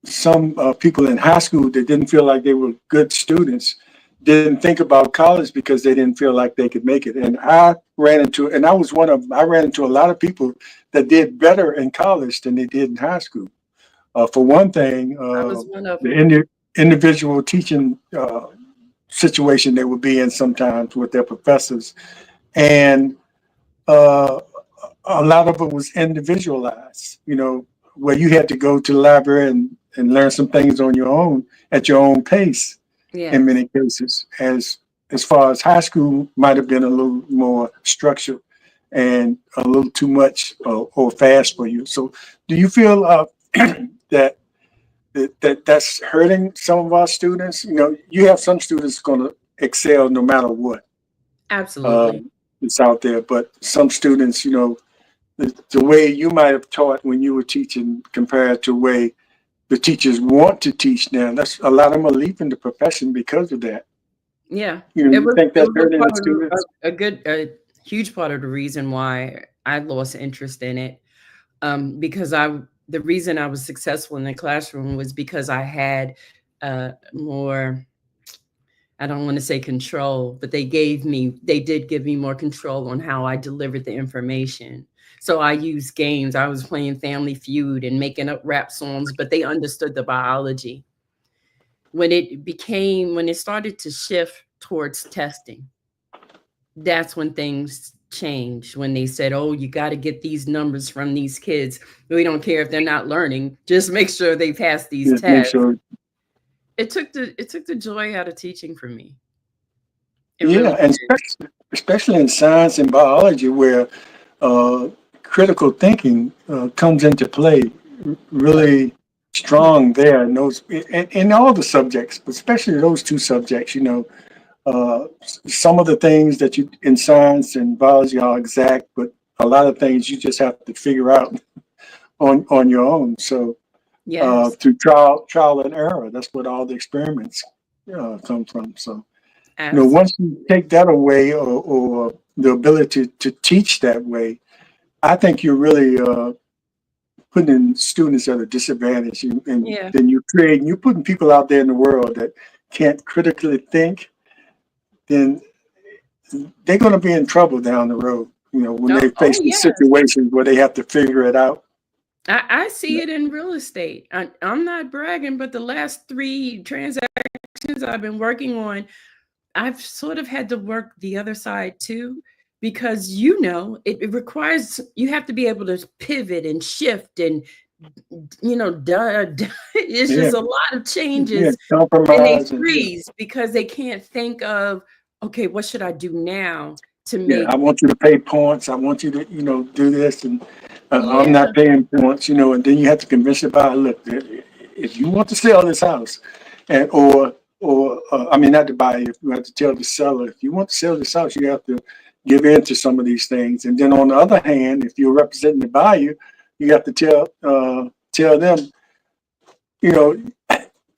some people in high school that didn't feel like they were good students didn't think about college because they didn't feel like they could make it. And I was one of them. I ran into a lot of people that did better in college than they did in high school. For one thing, I was one of the them. individual teaching situation they would be in sometimes with their professors, and uh, a lot of it was individualized. Where you had to go to the library and learn some things on your own at your own pace. In Yes, many cases, as far as high school might have been a little more structured and a little too much or fast for you. So, do you feel that that's hurting some of our students? You have some students going to excel no matter what uh, absolutely. is out there, but some students, the way you might have taught when you were teaching compared to the way the teachers want to teach now, that's a lot of them are leaving the profession because of that. Yeah, You think it that's was a hurting part the of students? a huge part of the reason why I lost interest in it. Because the reason I was successful in the classroom was because I had more. I don't want to say control, but they did give me more control on how I delivered the information. So I used games. I was playing Family Feud and making up rap songs, but they understood the biology. When it started to shift towards testing, that's when things changed. When they said, oh, you got to get these numbers from these kids. We don't care if they're not learning, just make sure they pass these Just make tests. sure. It took the joy out of teaching for me. It Yeah, really and did. especially in science and biology, where uh, critical thinking comes into play Uh, really strong there in all the subjects, but especially those two subjects. Some of the things that you in science and biology are exact, but a lot of things you just have to figure out on your own. So yes, through trial and error, that's what all the experiments come from. So. Once you absolutely. take that away, or the ability to teach that way, I think you're really putting students at a disadvantage. And Yeah. then you're putting people out there in the world that can't critically think, then they're going to be in trouble down the road, when Oh, they oh face the yes. situations where they have to figure it out. I see it in real estate. I'm not bragging, but the last three transactions I've been working on, I've sort of had to work the other side too, because it requires you have to be able to pivot and shift and it's Yeah, just a lot of yeah, changes, and they compromise and yeah, freeze because they can't think of, okay, what should I do now to yeah. I make. want you to pay points. I want you to, do this, and I'm Yeah, not paying points, and then you have to convince the buyer, look, if you want to sell this house, and I mean, not the buyer, if you have to tell the seller, if you want to sell this house, you have to give in to some of these things. And then on the other hand, if you're representing the buyer, you have to tell them, you know,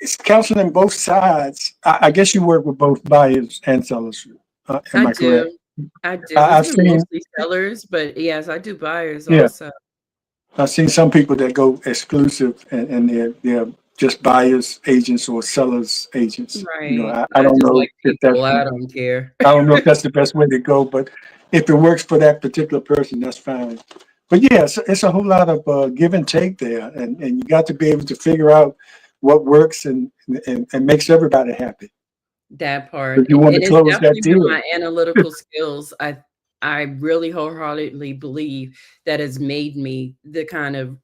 it's counseling both sides. I guess you work with both buyers and sellers. Am I I correct? do. I do. It's I've been seen, mostly sellers, but yes, I do buyers yeah, also. I've seen some people that go exclusive and they're just buyers agents or sellers agents. Right. I I don't just know like if that's people. I don't care. I don't know if that's the best way to go, but if it works for that particular person, that's fine. But yeah, it's a whole lot of give and take there, and you got to be able to figure out what works and makes everybody happy. That part, If you and want to it's close that definitely been deal. my analytical skills. I really wholeheartedly believe that has made me the kind of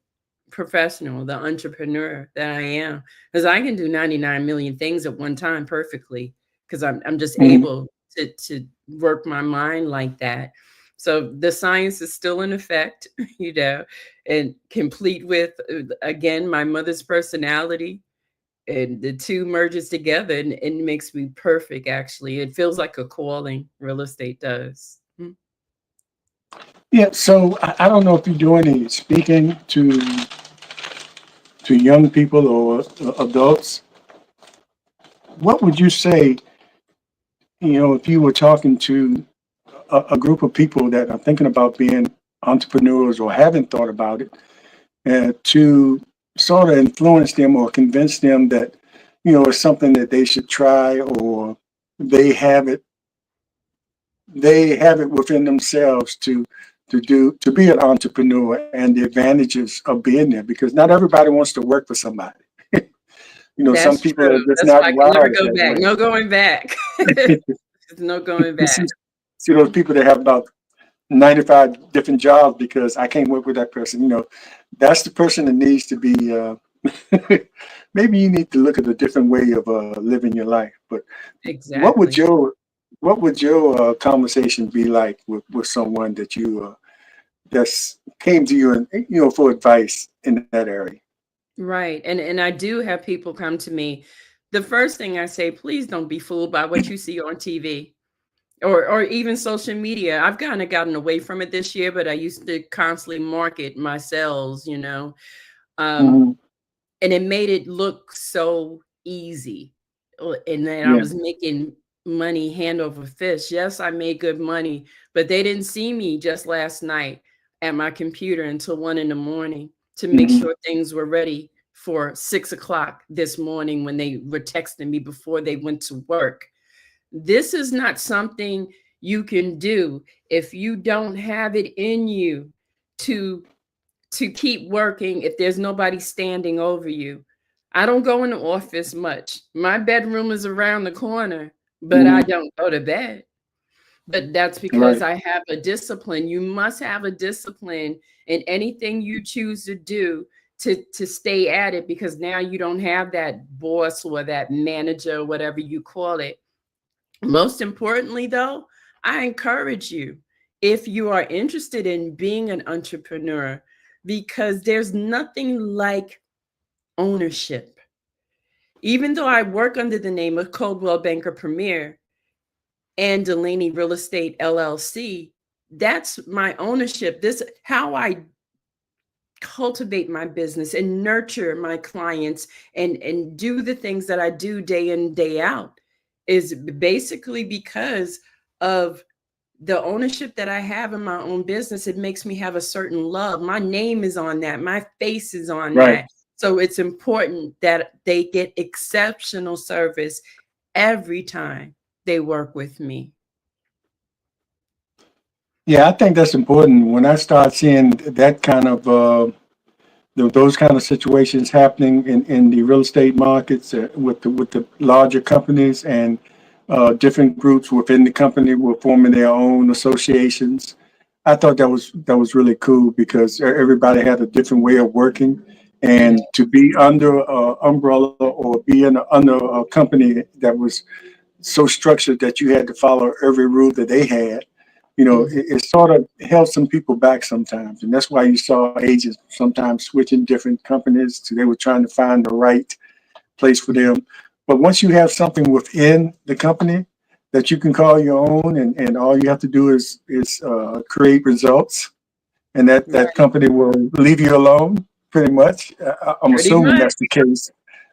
professional, the entrepreneur that I am, because I can do 99 million things at one time perfectly, because I'm just Mhm. able to work my mind like that. So the science is still in effect, and complete with again my mother's personality, and the two merges together, and makes me perfect. Actually, it feels like a calling. Real estate does. Yeah, so I don't know if you do any speaking to young people or adults. What would you say, if you were talking to a group of people that are thinking about being entrepreneurs or haven't thought about it, to sort of influence them or convince them that, it's something that they should try, or they have it, they have it within themselves to be an entrepreneur and the advantages of being there, because not everybody wants to work for somebody. Some That's people are true. just That's not why I can never wired go that back. way. No going back. There's no going You see, back. see those people that have about 95 different jobs because I can't work with that person. That's the person that needs to be, maybe you need to look at a different way of living your life. But what would Exactly. your, what would your conversation be like with someone that that's came to you and, for advice in that area? Right. And I do have people come to me. The first thing I say, please don't be fooled by what you see on TV or even social media. I've kind of gotten away from it this year, but I used to constantly market my sales. Um, Hmm. and it made it look so easy. And then I Yeah. was making money hand over fist. Yes, I made good money, but they didn't see me just last night at my computer until 1 in the morning to make Hmm. sure things were ready for 6 o'clock this morning when they were texting me before they went to work. This is not something you can do if you don't have it in you to keep working if there's nobody standing over you. I don't go in the office much. My bedroom is around the corner, but I Hmm. don't go to bed. But that's because Right. I have a discipline. You must have a discipline in anything you choose to do to stay at it, because now you don't have that boss or that manager, whatever you call it. Most importantly, though, I encourage you, if you are interested in being an entrepreneur, because there's nothing like ownership. Even though I work under the name of Coldwell Banker Premier and Delaney Real Estate LLC, that's my ownership. This how I cultivate my business and nurture my clients and do the things that I do day in day out is basically because of the ownership that I have in my own business. It makes me have a certain love. My name is on that. My face is on Right. that. So it's important that they get exceptional service every time they work with me. Yeah, I think that's important. When I start seeing that kind of those kind of situations happening in the real estate markets, with the larger companies, and different groups within the company were forming their own associations. I thought that was really cool because everybody had a different way of working, It is. And to be under a umbrella or be under a company that was so structured that you had to follow every rule that they had, Mhm. it sort of held some people back sometimes. And that's why you saw agents sometimes switching different companies. So they were trying to find the right place for them. But once you have something within the company that you can call your own, and all you have to do is create results, and that Right. company will leave you alone, pretty much. I'm Pretty assuming much. that's the case.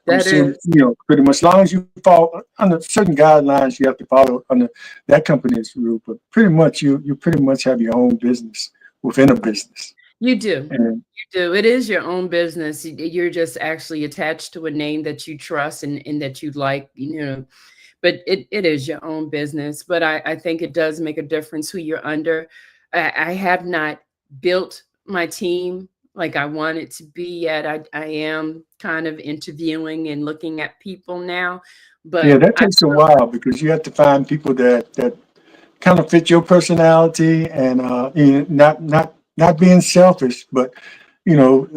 I'm That assuming, is. pretty much, as long as you follow under certain guidelines, you have to follow under that company's rule. But pretty much, you pretty much have your own business within a business. You do. And You do. It is your own business. You're just actually attached to a name that you trust and that you like, but it is your own business. But I think it does make a difference who you're under. I have not built my team like I want it to be yet. I am kind of interviewing and looking at people now, yeah, but that I takes a while because you have to find people that kind of fit your personality, and not being selfish, but you know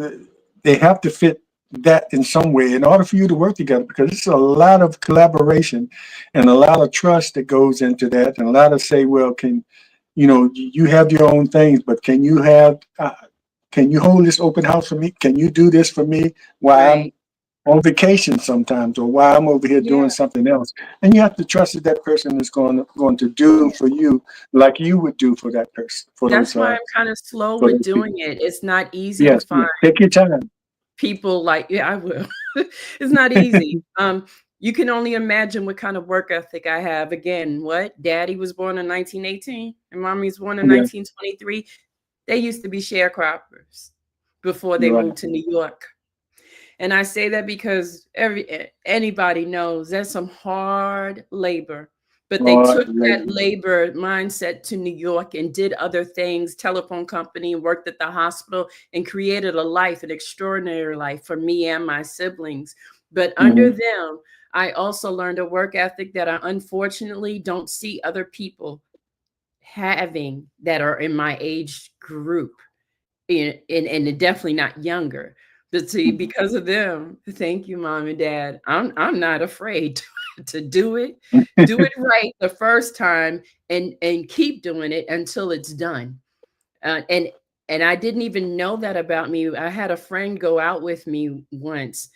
they have to fit that in some way in order for you to work together, because it's a lot of collaboration and a lot of trust that goes into that, and a lot of say, well, you have your own things, but can you hold this open house for me? Can you do this for me while I'm right. on vacation sometimes, or while I'm over here Yeah. doing something else? And you have to trust that that person is going to do for you like you would do for that person, for That's those why I'm kind of slow for with those people. doing it. It's not easy to Yes, find yes. Take your time. people like, yeah, I will. It's not easy. You can only imagine what kind of work ethic I have. Again, what? Daddy was born in 1918 and mommy was born in Yeah, 1923. They used to be sharecroppers before they you're right. moved to New York. And I say that because anybody knows that's some hard labor. But they Hard took that labor. labor mindset to New York and did other things, telephone company, worked at the hospital, and created a life, an extraordinary life for me and my siblings. But under Hmm. them, I also learned a work ethic that I unfortunately don't see other people having that are in my age group, and definitely not younger. But see, because of them, thank you, mom and dad. I'm not afraid to do it right the first time, and keep doing it until it's done. Uh, and and I didn't even know that about me. I had a friend go out with me once,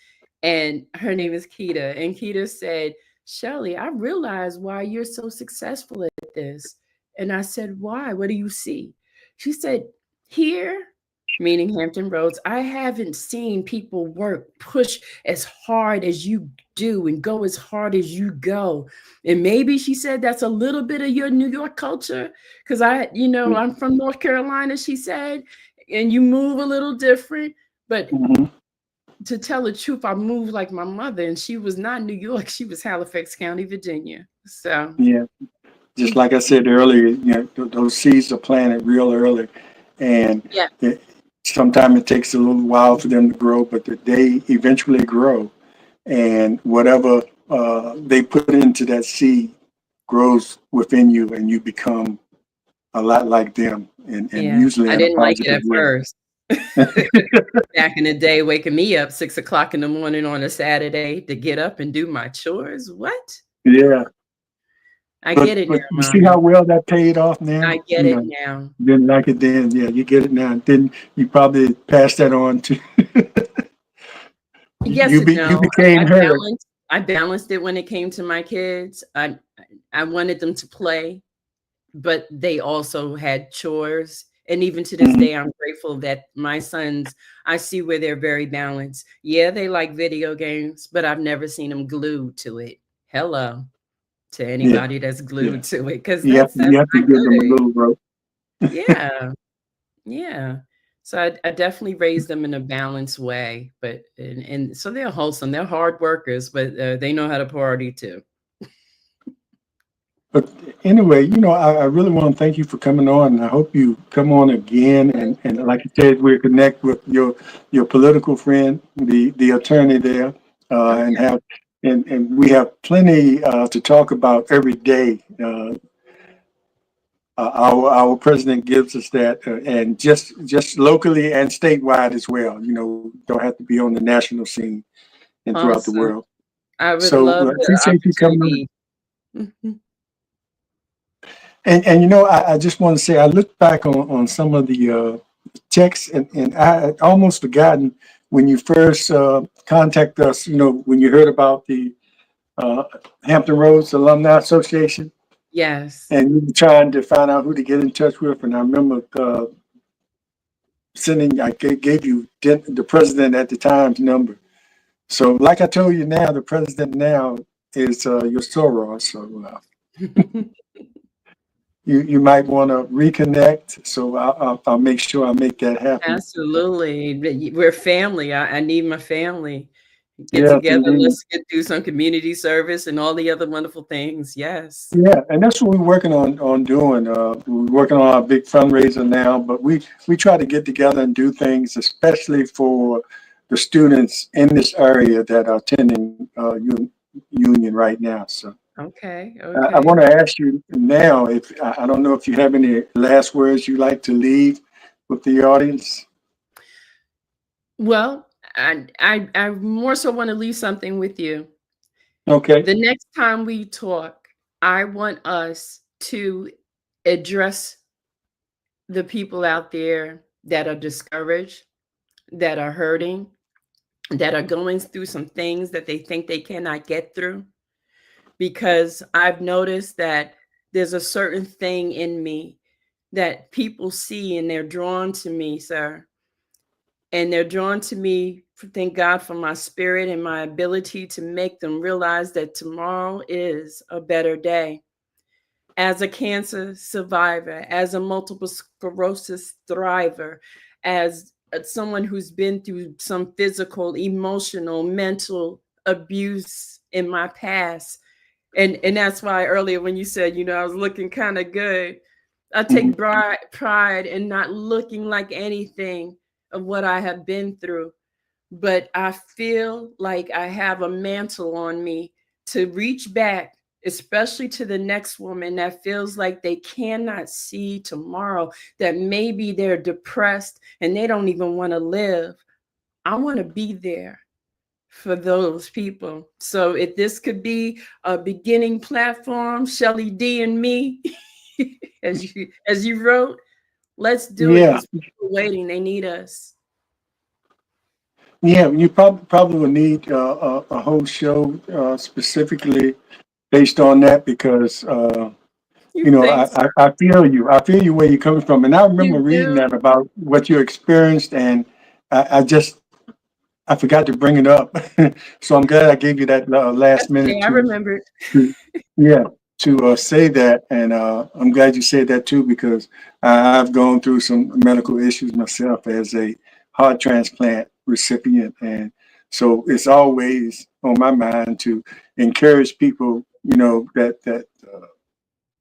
and her name is Keita. And Keita said, "Shelly, I realize why you're so successful at this." And I said, "Why? What do you see?" She said, "Here, meaning Hampton Roads, I haven't seen people work, push as hard as you do and go as hard as you go." And maybe she said that's a little bit of your New York culture, because I'm from North Carolina, she said, and you move a little different. But Hmm. to tell the truth, I moved like my mother, and she was not New York. She was Halifax County, Virginia. So, Yeah, just like I said earlier, those seeds are planted real early, and yeah. sometimes it takes a little while for them to grow, but they eventually grow, and whatever they put into that seed grows within you, and you become a lot like them, and Yeah. usually I in a didn't like it positive at way. first. Back in the day, waking me up 6 o'clock in the morning on a Saturday to get up and do my chores. What? Yeah, I but get it now, but you see how mommy. well that paid off now. I get it now. You didn't like it then. Yeah, you get it now. Then you probably pass that on to Yes and you no. became her. I balanced it when it came to my kids. I wanted them to play, but they also had chores. And even to this Mhm. day, I'm grateful that my sons, I see where they're very balanced. Yeah, they like video games, but I've never seen them glued to it. Hello to Yeah, anybody that's yeah. glued to it, because You that's have to not give them a good. little rope. Yeah. Yeah. So I definitely raise them in a balanced way, but and so they're wholesome. They're hard workers, but they know how to party too. But anyway, I really want to thank you for coming on, and I hope you come on again. Thank And you. like you said, we'll connect with your political friend, the attorney there, and Okay. have and we have plenty to talk about every day. our president gives us that, and just locally and statewide as well. You know, don't have to be on the national scene and throughout the Awesome. world. I would So love I the appreciate you coming on. opportunity. Mhm. And you know, I just want to say I looked back on some of the texts, and I had almost forgotten when you first contacted us. You know, when you heard about the uh, Hampton Roads Alumni Association, Yes. and you were trying to find out who to get in touch with. And I remember sending, I gave you the president at the time's number. So, like I told you now, the president now is your Soros. So you might want to reconnect. So I'll make sure I make that happen. Absolutely. We're family. I need my family. Get Yes, together. indeed. Let's get do some community service and all the other wonderful things. Yes. Yeah, and that's what we're working on doing. We're working on our big fundraiser now, but we try to get together and do things, especially for the students in this area that are attending Union right now. So Okay. I want Okay. to ask you now if I don't know if you have any last words you like to leave with the audience. Well, I more so want to leave something with you. Okay. The next time we talk, I want us to address the people out there that are discouraged, that are hurting, that are going through some things that they think they cannot get through. Because I've noticed that there's a certain thing in me that people see and they're drawn to me, sir. And they're drawn to me, thank God for my spirit and my ability to make them realize that tomorrow is a better day. As a cancer survivor, as a multiple sclerosis thriver, as someone who's been through some physical, emotional, mental abuse in my past. And that's why earlier when you said, I was looking kind of good, I take Mhm. pride in not looking like anything of what I have been through. But I feel like I have a mantle on me to reach back, especially to the next woman that feels like they cannot see tomorrow, that maybe they're depressed and they don't even want to live. I want to be there for those people. So if this could be a beginning platform, Shelly D and me, as you wrote, let's do it Yeah, because people are waiting. They need us. yeah. You probably will need a whole show specifically based on that because you You know think so? I feel you. I feel you where you're coming from, and I remember You reading that do? about what you experienced, and I just I forgot to bring it up. So I'm glad I gave you that last That's minute okay. I remember. to yeah to say that, and I'm glad you said that too because I've gone through some medical issues myself as a heart transplant recipient, and so it's always on my mind to encourage people, you know, that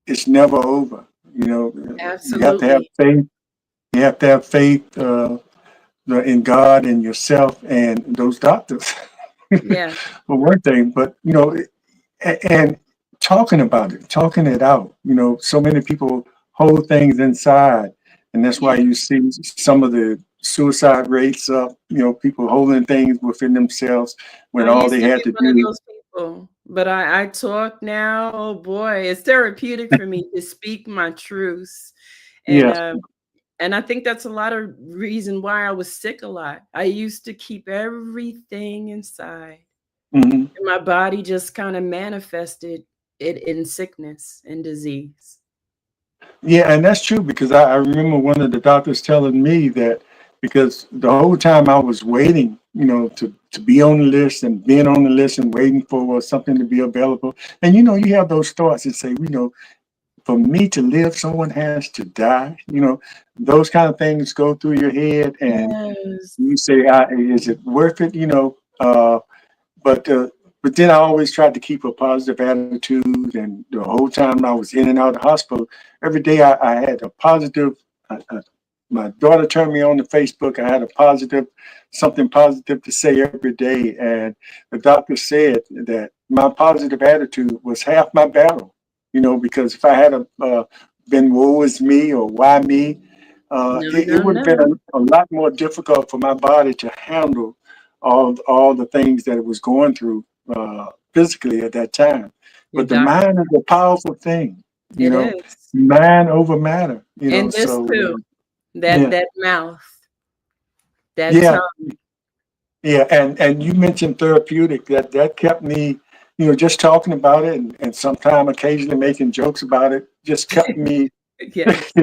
it's never over. You know, you have to have Absolutely. faith. You have to have faith in God and yourself and those doctors, Yeah. for one thing. But you know, and talking about it, talking it out. You know, so many people hold things inside, and that's why Yeah. you see some of the suicide rates up. You know, people holding things within themselves when I all used they to had be to one of do. those people, but I talk now. Oh boy, it's therapeutic for me to speak my truths. And Yes. uh, and I think that's a lot of reason why I was sick a lot. I used to keep everything inside. Hmm. And my body just kind of manifested it in sickness and disease. Yeah, and that's true because I remember one of the doctors telling me that because the whole time I was waiting, you know, to be on the list and being on the list and waiting for something to be available. And you know, you have those thoughts that say, you know, for me to live, someone has to die. You know, those kind of things go through your head, and Yes. you say, "Is it worth it?" You know, but but then I always tried to keep a positive attitude, and the whole time I was in and out of the hospital, every day I had a positive. My daughter turned me on to Facebook. I had a positive, something positive to say every day, and the doctor said that my positive attitude was half my battle. You know, because if I had a been woe is me or why me. No, It no, would have been no. a lot more difficult for my body to handle all the things that it was going through physically at that time. Your But the doctor. mind is a powerful thing, you It know, is. mind over matter, you know. And this So too. That yeah, that mouth, that yeah, tongue. yeah. And you mentioned therapeutic. That kept me, just talking about it and sometime occasionally making jokes about it just kept me. Yes.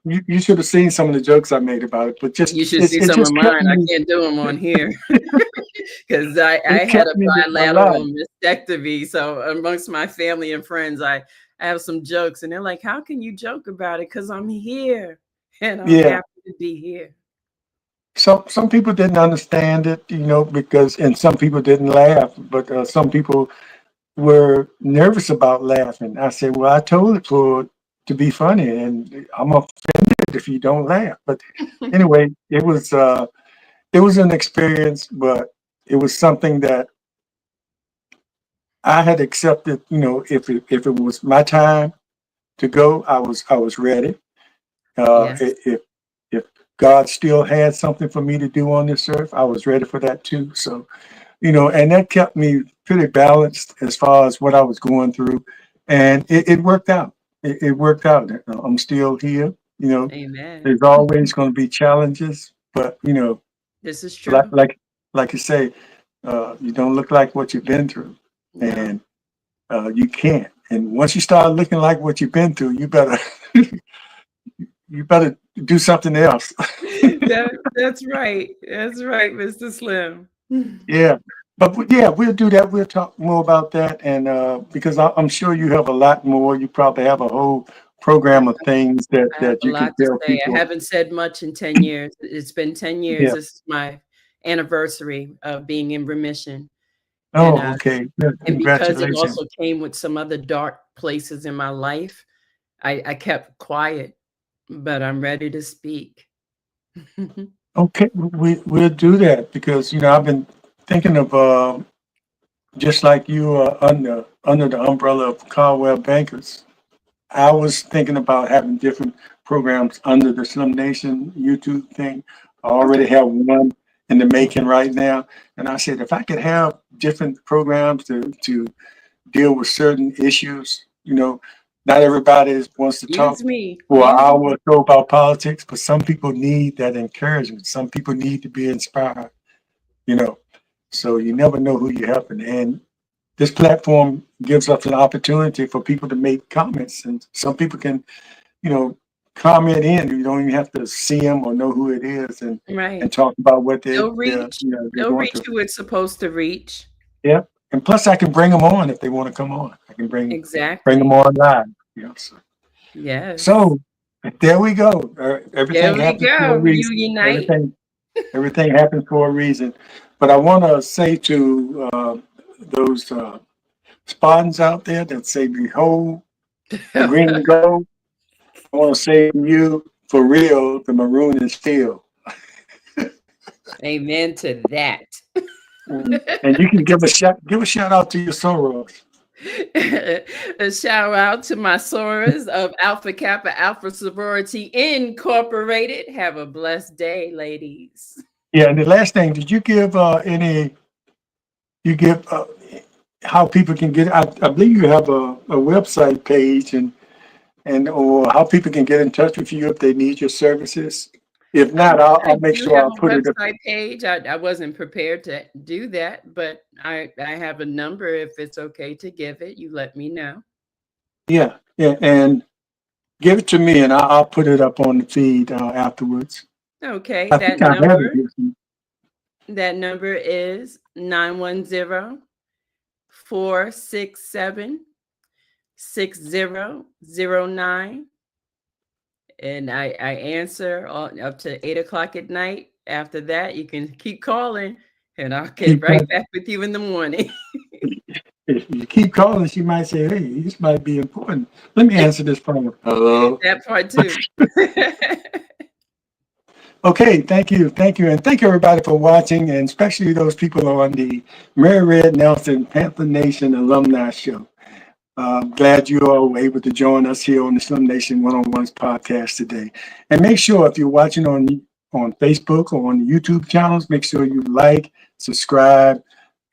You should have seen some of the jokes I made about it, but just You should it, see it some of just kept mine. I me. can't do them on here because I It had kept a me alive. bilateral mastectomy. So amongst my family and friends, I have some jokes, and they're like, "How can you joke about it? Because I'm here, and I'm Yeah. happy to be here." Some people didn't understand it, because and some people didn't laugh, but some people were nervous about laughing. I said, "Well, I told it for to be funny, and I'm offended if you don't laugh." But anyway, it was an experience, but it was something that I had accepted. If it was my time to go, I was ready. Yes. If God still had something for me to do on this earth, I was ready for that too. So, and that kept me pretty balanced as far as what I was going through, and it worked out. It worked out. I'm still here. Amen. There's always going to be challenges, but This is like true. like like you say, you don't look like what you've been through, No, and you can't. And once you start looking like what you've been through, you better you better do something else. that's right. That's right, Mr. Slim. Yeah. Yeah, we'll do that. We'll talk more about that. And because I'm sure you have a lot more. You probably have a whole program of things that, I have that a you can lot to tell say. I people. haven't said much in 10 years. It's been 10 years. Yeah. This is my anniversary of being in remission. And Oh, okay. Yeah, and because it congratulations. also came with some other dark places in my life, I kept quiet, but I'm ready to speak. Okay, we'll do that because I've been thinking of just like you under the umbrella of Caldwell Bankers. I was thinking about having different programs under the Slim Nation YouTube thing. I already Okay. have one in the making right now. And I said, if I could have different programs to deal with certain issues, not everybody wants to talk Use me. for an Use hour me. or so about politics, but some people need that encouragement. Some people need to be inspired, you know. So you never know who you're helping. And this platform gives us an opportunity for people to make comments, and some people can, you know, comment in. You don't even have to see them or know who it is, and Right. talk about what They'll reach. they're They'll going reach through. who it's supposed to reach. Yeah, and plus I can bring them on if they want to come on. I can bring them Exactly. on live. Yes. So there we go. There Everything we happens for a go. You reason. unite. Everything happens for a reason. But I want to say to those Spartans out there that say, "Behold, the green and gold." I want to say to you, for real, the maroon is still. Amen to that. And you can give a shout out to your sorors. A shout out to my sorors of Alpha Kappa Alpha Sorority Incorporated. Have a blessed day, ladies. Yeah, and the last thing, did you give you give how people can get? I believe you have a website page and or how people can get in touch with you if they need your services. If not, I I'll make do sure have I'll a put it. website page. I wasn't prepared to do that, but I have a number. If it's okay to give it, you let me know. Yeah, yeah, and give it to me, and I'll put it up on the feed afterwards. Okay, I think I have it. that number is 910-467-6009. And I answer up to 8 o'clock at night. After that, you can keep calling and I'll get Keep right back with you in the morning. If you keep calling, she might say, "Hey, this might be important. Let me answer this phone." Hello. That part too. Okay, thank you, and thank everybody for watching, and especially those people on the Mary Red Nelson Panther Nation Alumni Show. Glad you all were able to join us here on the Slim Nation One-on-Ones podcast today. And make sure if you're watching on Facebook or on the YouTube channels, make sure you like, subscribe,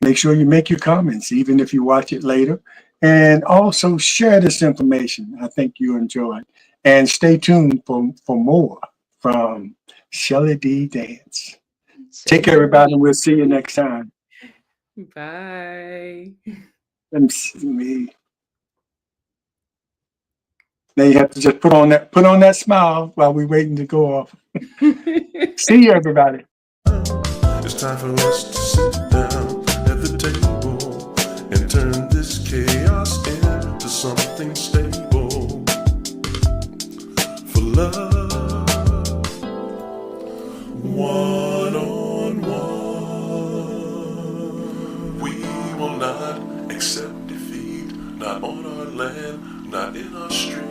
make sure you make your comments, even if you watch it later. And also share this information. I think you enjoyed. And stay tuned for more from Shelly Dee Dance. Take care, everybody, and we'll see you next time. Bye. Let me see. Now you have to just put on that smile while we're waiting to go off. See you, everybody. It's time for us to sit down at the table and turn this chaos into something stable. For love, one-on-one. We will not accept defeat, not on our land, not in our streets.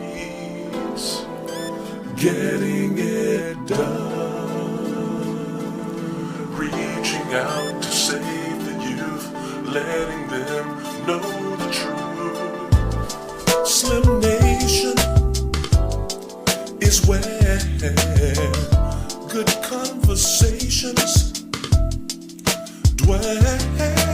Getting it done, reaching out to save the youth, letting them know the truth. Slim Nation is where good conversations dwell.